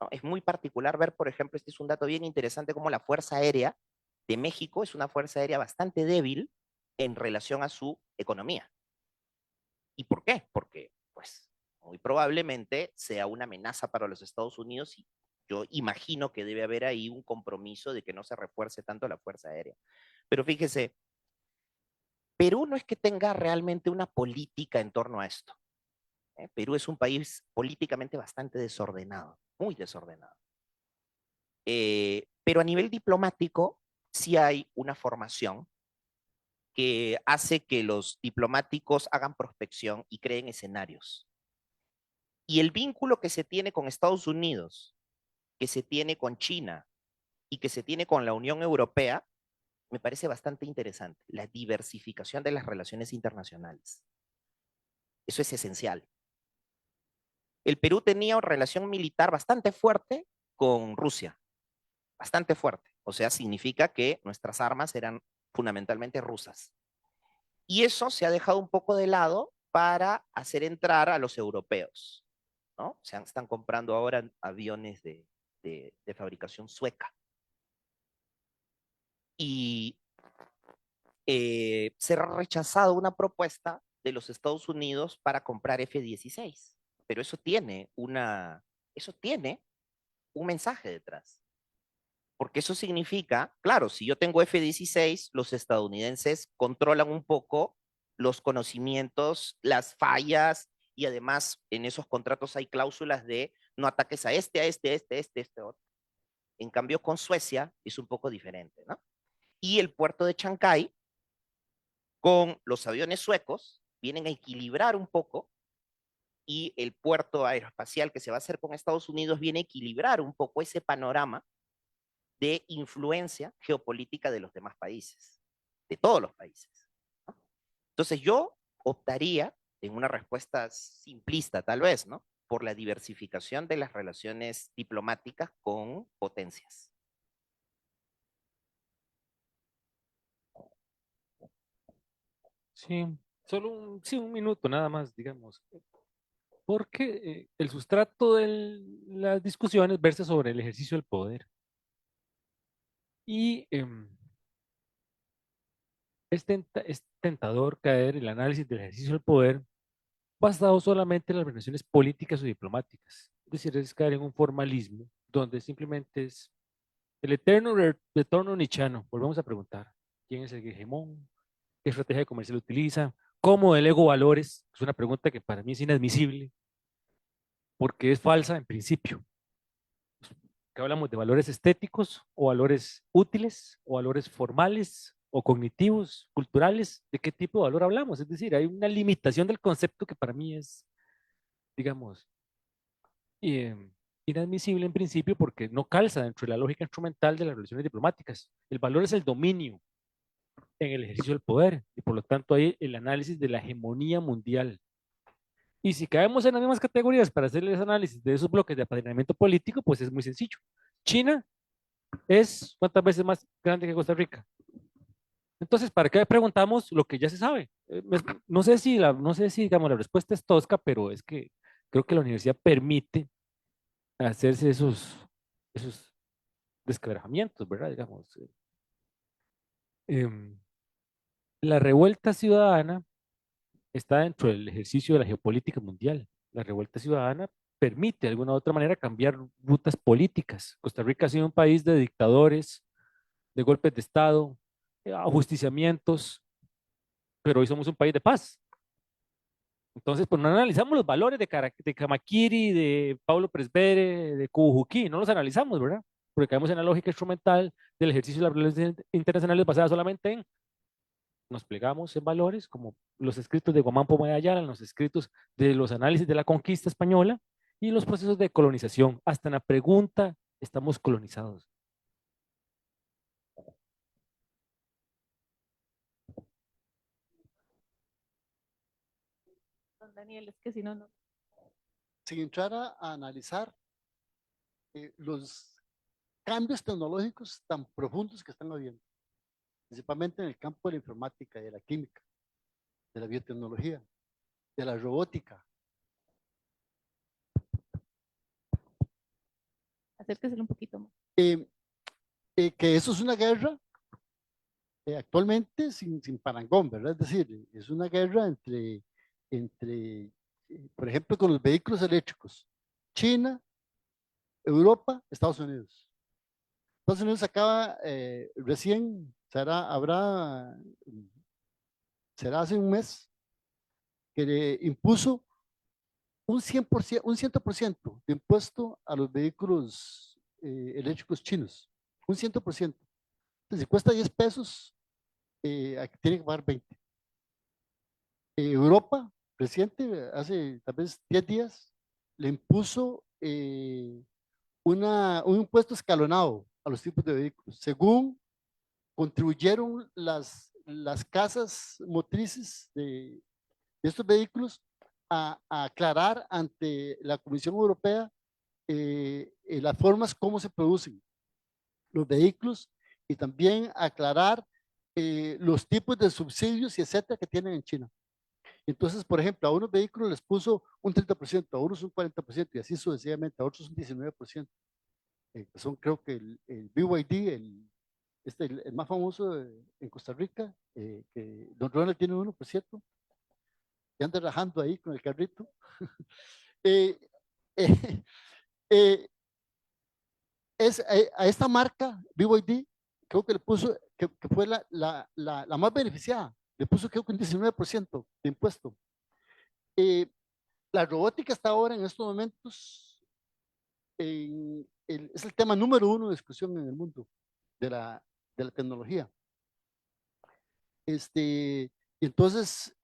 ¿no? Es muy particular ver, por ejemplo, este es un dato bien interesante, como la Fuerza Aérea de México es una fuerza aérea bastante débil en relación a su economía. ¿Y por qué? Porque, pues, muy probablemente sea una amenaza para los Estados Unidos y yo imagino que debe haber ahí un compromiso de que no se refuerce tanto la Fuerza Aérea. Pero fíjese, Perú no es que tenga realmente una política en torno a esto. Perú es un país políticamente bastante desordenado, muy desordenado. Pero a nivel diplomático sí hay una formación que hace que los diplomáticos hagan prospección y creen escenarios. Y el vínculo que se tiene con Estados Unidos, que se tiene con China y que se tiene con la Unión Europea, me parece bastante interesante. La diversificación de las relaciones internacionales. Eso es esencial. El Perú tenía una relación militar bastante fuerte con Rusia, bastante fuerte. O sea, significa que nuestras armas eran fundamentalmente rusas. Y eso se ha dejado un poco de lado para hacer entrar a los europeos, ¿no? Están comprando ahora aviones de fabricación sueca. Y se ha rechazado una propuesta de los Estados Unidos para comprar F-16. Pero eso tiene un mensaje detrás. Porque eso significa, claro, si yo tengo F-16, los estadounidenses controlan un poco los conocimientos, las fallas, y además en esos contratos hay cláusulas de no ataques a este otro. En cambio, con Suecia es un poco diferente, ¿no? Y el puerto de Chancay, con los aviones suecos, vienen a equilibrar un poco, y el puerto aeroespacial que se va a hacer con Estados Unidos viene a equilibrar un poco ese panorama de influencia geopolítica de los demás países, de todos los países, ¿no? Entonces yo optaría, en una respuesta simplista tal vez, ¿no?, por la diversificación de las relaciones diplomáticas con potencias. Sí, solo un minuto nada más, digamos. Porque el sustrato de las discusiones versa sobre el ejercicio del poder. Y es tentador caer en el análisis del ejercicio del poder basado solamente en las relaciones políticas o diplomáticas. Es decir, es caer en un formalismo donde simplemente es el eterno retorno nichano. Volvemos a preguntar, ¿quién es el hegemón? ¿Qué estrategia comercial utiliza? ¿Cómo delego valores? Es una pregunta que para mí es inadmisible porque es falsa en principio. ¿Que hablamos de valores estéticos o valores útiles o valores formales o cognitivos, culturales? ¿De qué tipo de valor hablamos? Es decir, hay una limitación del concepto que para mí es, digamos, eh, inadmisible en principio porque no calza dentro de la lógica instrumental de las relaciones diplomáticas. El valor es el dominio en el ejercicio del poder y por lo tanto hay el análisis de la hegemonía mundial. Y si caemos en las mismas categorías para hacerles análisis de esos bloques de apadrinamiento político, pues es muy sencillo. China es ¿cuántas veces más grande que Costa Rica? Entonces, ¿para qué preguntamos lo que ya se sabe? No sé si, no sé si digamos, la respuesta es tosca, pero es que creo que la universidad permite hacerse esos desquebrajamientos, ¿verdad? Digamos, em, la revuelta ciudadana está dentro del ejercicio de la geopolítica mundial. La revuelta ciudadana permite de alguna u otra manera cambiar rutas políticas. Costa Rica ha sido un país de dictadores, de golpes de Estado, ajusticiamientos, pero hoy somos un país de paz. Entonces, pues no analizamos los valores de Kamakiri, de Pablo Presbere, de Kubujuki, no los analizamos, ¿verdad? Porque caemos en la lógica instrumental del ejercicio de las relaciones internacionales basada solamente en nos plegamos en valores como los escritos de Guamán Pomar Ayala, los escritos de los análisis de la conquista española y los procesos de colonización. Hasta en la pregunta estamos colonizados. Don Daniel, es que si no, no. Sin entrar a analizar los cambios tecnológicos tan profundos que están habiendo, principalmente en el campo de la informática, de la química, de la biotecnología, de la robótica. Acérquese un poquito más. Que eso es una guerra actualmente sin parangón, ¿verdad? Es decir, es una guerra entre por ejemplo, con los vehículos eléctricos, China, Europa, Estados Unidos. Estados Unidos acaba recién, será hace un mes, que le impuso un 100%, un 100% de impuesto a los vehículos eléctricos chinos. Un 100%. Entonces, si cuesta 10 pesos, tiene que pagar 20. Europa, reciente, hace tal vez 10 días, le impuso un impuesto escalonado a los tipos de vehículos. Según contribuyeron las casas motrices de estos vehículos a aclarar ante la Comisión Europea las formas como se producen los vehículos y también aclarar los tipos de subsidios y etcétera que tienen en China. Entonces, por ejemplo, a unos vehículos les puso un 30%, a unos un 40% y así sucesivamente, a otros un 19%. Son creo que el BYD, el más famoso en Costa Rica, que Don Ronald tiene uno, por cierto, que anda rajando ahí con el carrito. eh, eh, eh, a esta marca, BYD, creo que le puso, que fue la más beneficiada, le puso creo que un 19% de impuesto. La robótica está ahora en estos momentos, es el tema número uno de discusión en el mundo de la tecnología. Entonces,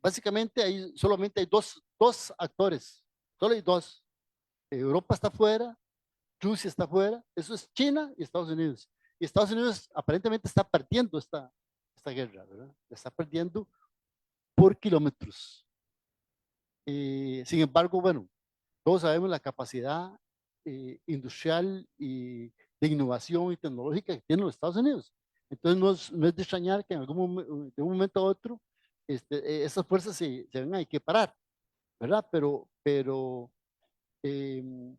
básicamente solamente hay dos actores, solo hay dos. Europa está fuera, Rusia está fuera, eso es China y Estados Unidos. Y Estados Unidos aparentemente está perdiendo esta guerra, ¿verdad? La está perdiendo por kilómetros. Sin embargo, bueno, todos sabemos la capacidad industrial y de innovación y tecnológica que tienen los Estados Unidos. Entonces no es de extrañar que de un momento a otro esas fuerzas se van a equiparar, ¿verdad? Eh,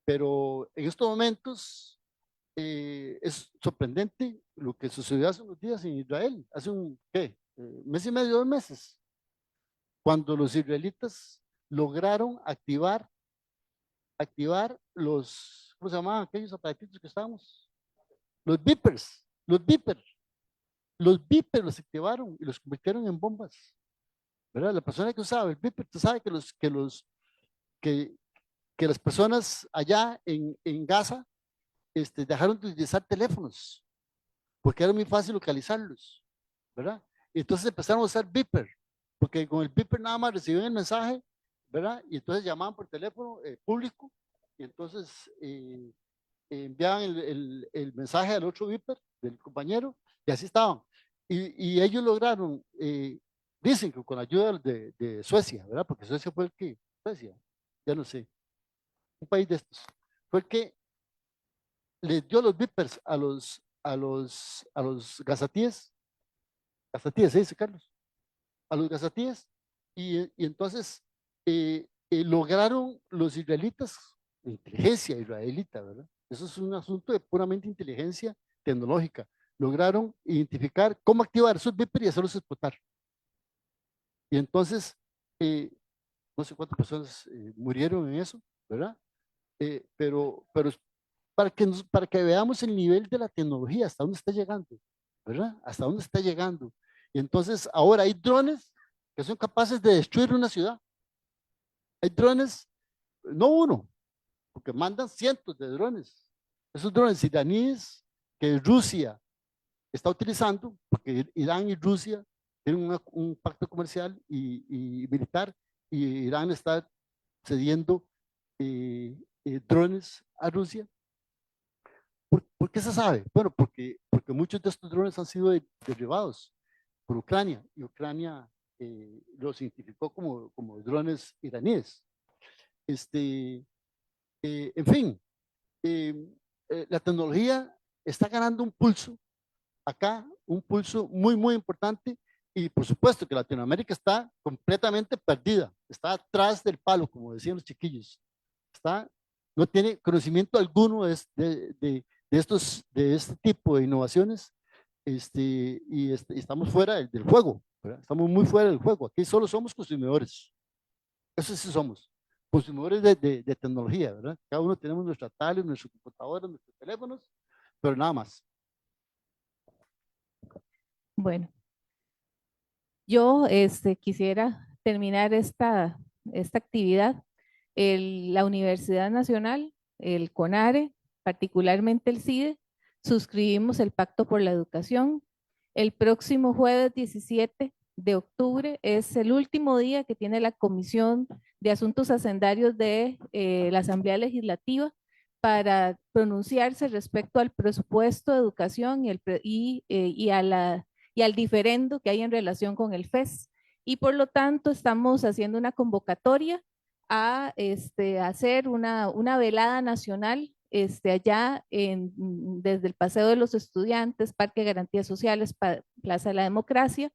pero en estos momentos es sorprendente lo que sucedió hace unos días en Israel, hace ¿qué? Mes y medio, 2 meses, cuando los israelitas lograron activar ¿cómo se llamaban aquellos aparatitos que estábamos? Los beepers. Los beepers los activaron y los convirtieron en bombas, ¿verdad? La persona que usaba el beeper, tú sabes que, que las personas allá en Gaza dejaron de utilizar teléfonos porque era muy fácil localizarlos, ¿verdad? Y entonces empezaron a usar beeper, porque con el beeper nada más recibían el mensaje, ¿verdad? Y entonces llamaban por teléfono público y entonces enviaban el mensaje al otro beeper del compañero y así estaban. Y ellos lograron, dicen que con la ayuda de Suecia, ¿verdad? Porque Suecia fue el que, Suecia, ya no sé, un país de estos, fue el que les dio los beepers a los gazatíes, gazatíes, ¿se dice, Carlos? A los gazatíes, y entonces lograron los israelitas, la inteligencia israelita, ¿verdad? Eso es un asunto de puramente inteligencia tecnológica. Lograron identificar cómo activar esos beepers y hacerlos explotar. Y entonces, eh, no sé cuántas personas murieron en eso, ¿verdad? Pero para que veamos el nivel de la tecnología, hasta dónde está llegando, ¿verdad? Hasta dónde está llegando. Y entonces ahora hay drones que son capaces de destruir una ciudad. Hay drones, no uno, porque mandan cientos de drones. Esos drones iraníes que Rusia está utilizando, porque Irán y Rusia tienen un pacto comercial y militar, y Irán está cediendo drones a Rusia. ¿Por qué se sabe? Bueno, porque muchos de estos drones han sido derribados por Ucrania y Ucrania los identificó como drones iraníes. En fin, eh, la tecnología está ganando un pulso acá, un pulso muy, muy importante y por supuesto que Latinoamérica está completamente perdida, está atrás del palo, como decían los chiquillos, está, no tiene conocimiento alguno de este tipo de innovaciones y estamos fuera del juego, ¿verdad? Estamos muy fuera del juego, aquí solo somos consumidores, eso sí somos, consumidores de tecnología, ¿verdad? Cada uno tenemos nuestra tablet, nuestras computadoras, nuestros teléfonos, pero nada más. Bueno, yo quisiera terminar esta actividad. La Universidad Nacional, el CONARE, particularmente el CIDE, suscribimos el Pacto por la Educación. El próximo jueves 17 de octubre es el último día que tiene la Comisión de Asuntos Hacendarios de la Asamblea Legislativa para pronunciarse respecto al presupuesto de educación y al diferendo que hay en relación con el FES. Y por lo tanto estamos haciendo una convocatoria a hacer una velada nacional allá desde el Paseo de los Estudiantes, Parque de Garantías Sociales, Plaza de la Democracia,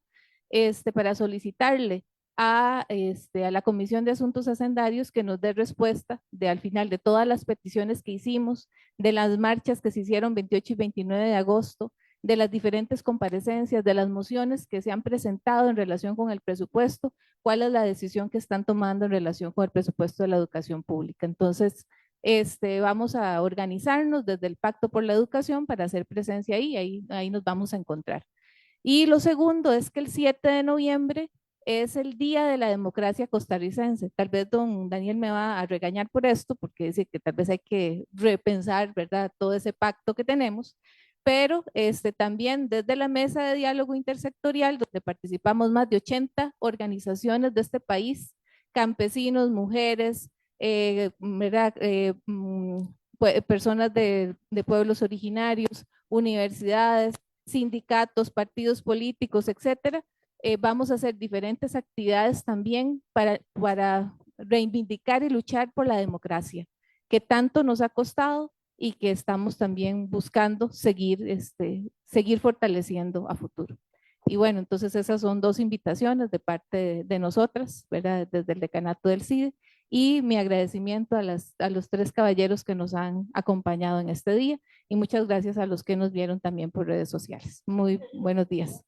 para solicitarle a la Comisión de Asuntos Hacendarios que nos dé respuesta al final de todas las peticiones que hicimos, de las marchas que se hicieron 28 y 29 de agosto, de las diferentes comparecencias, de las mociones que se han presentado en relación con el presupuesto, cuál es la decisión que están tomando en relación con el presupuesto de la educación pública. Entonces, vamos a organizarnos desde el Pacto por la Educación para hacer presencia ahí nos vamos a encontrar. Y lo segundo es que el 7 de noviembre es el Día de la Democracia Costarricense. Tal vez don Daniel me va a regañar por esto, porque dice que tal vez hay que repensar, ¿verdad?, todo ese pacto que tenemos, pero también desde la Mesa de Diálogo Intersectorial, donde participamos más de 80 organizaciones de este país, campesinos, mujeres, ¿verdad? Personas de pueblos originarios, universidades, sindicatos, partidos políticos, etcétera, vamos a hacer diferentes actividades también para reivindicar y luchar por la democracia, que tanto nos ha costado y que estamos también buscando seguir fortaleciendo a futuro. Y bueno, entonces esas son dos invitaciones de parte de nosotras, ¿verdad? Desde el decanato del CIDE, y mi agradecimiento a los tres caballeros que nos han acompañado en este día, y muchas gracias a los que nos vieron también por redes sociales. Muy buenos días.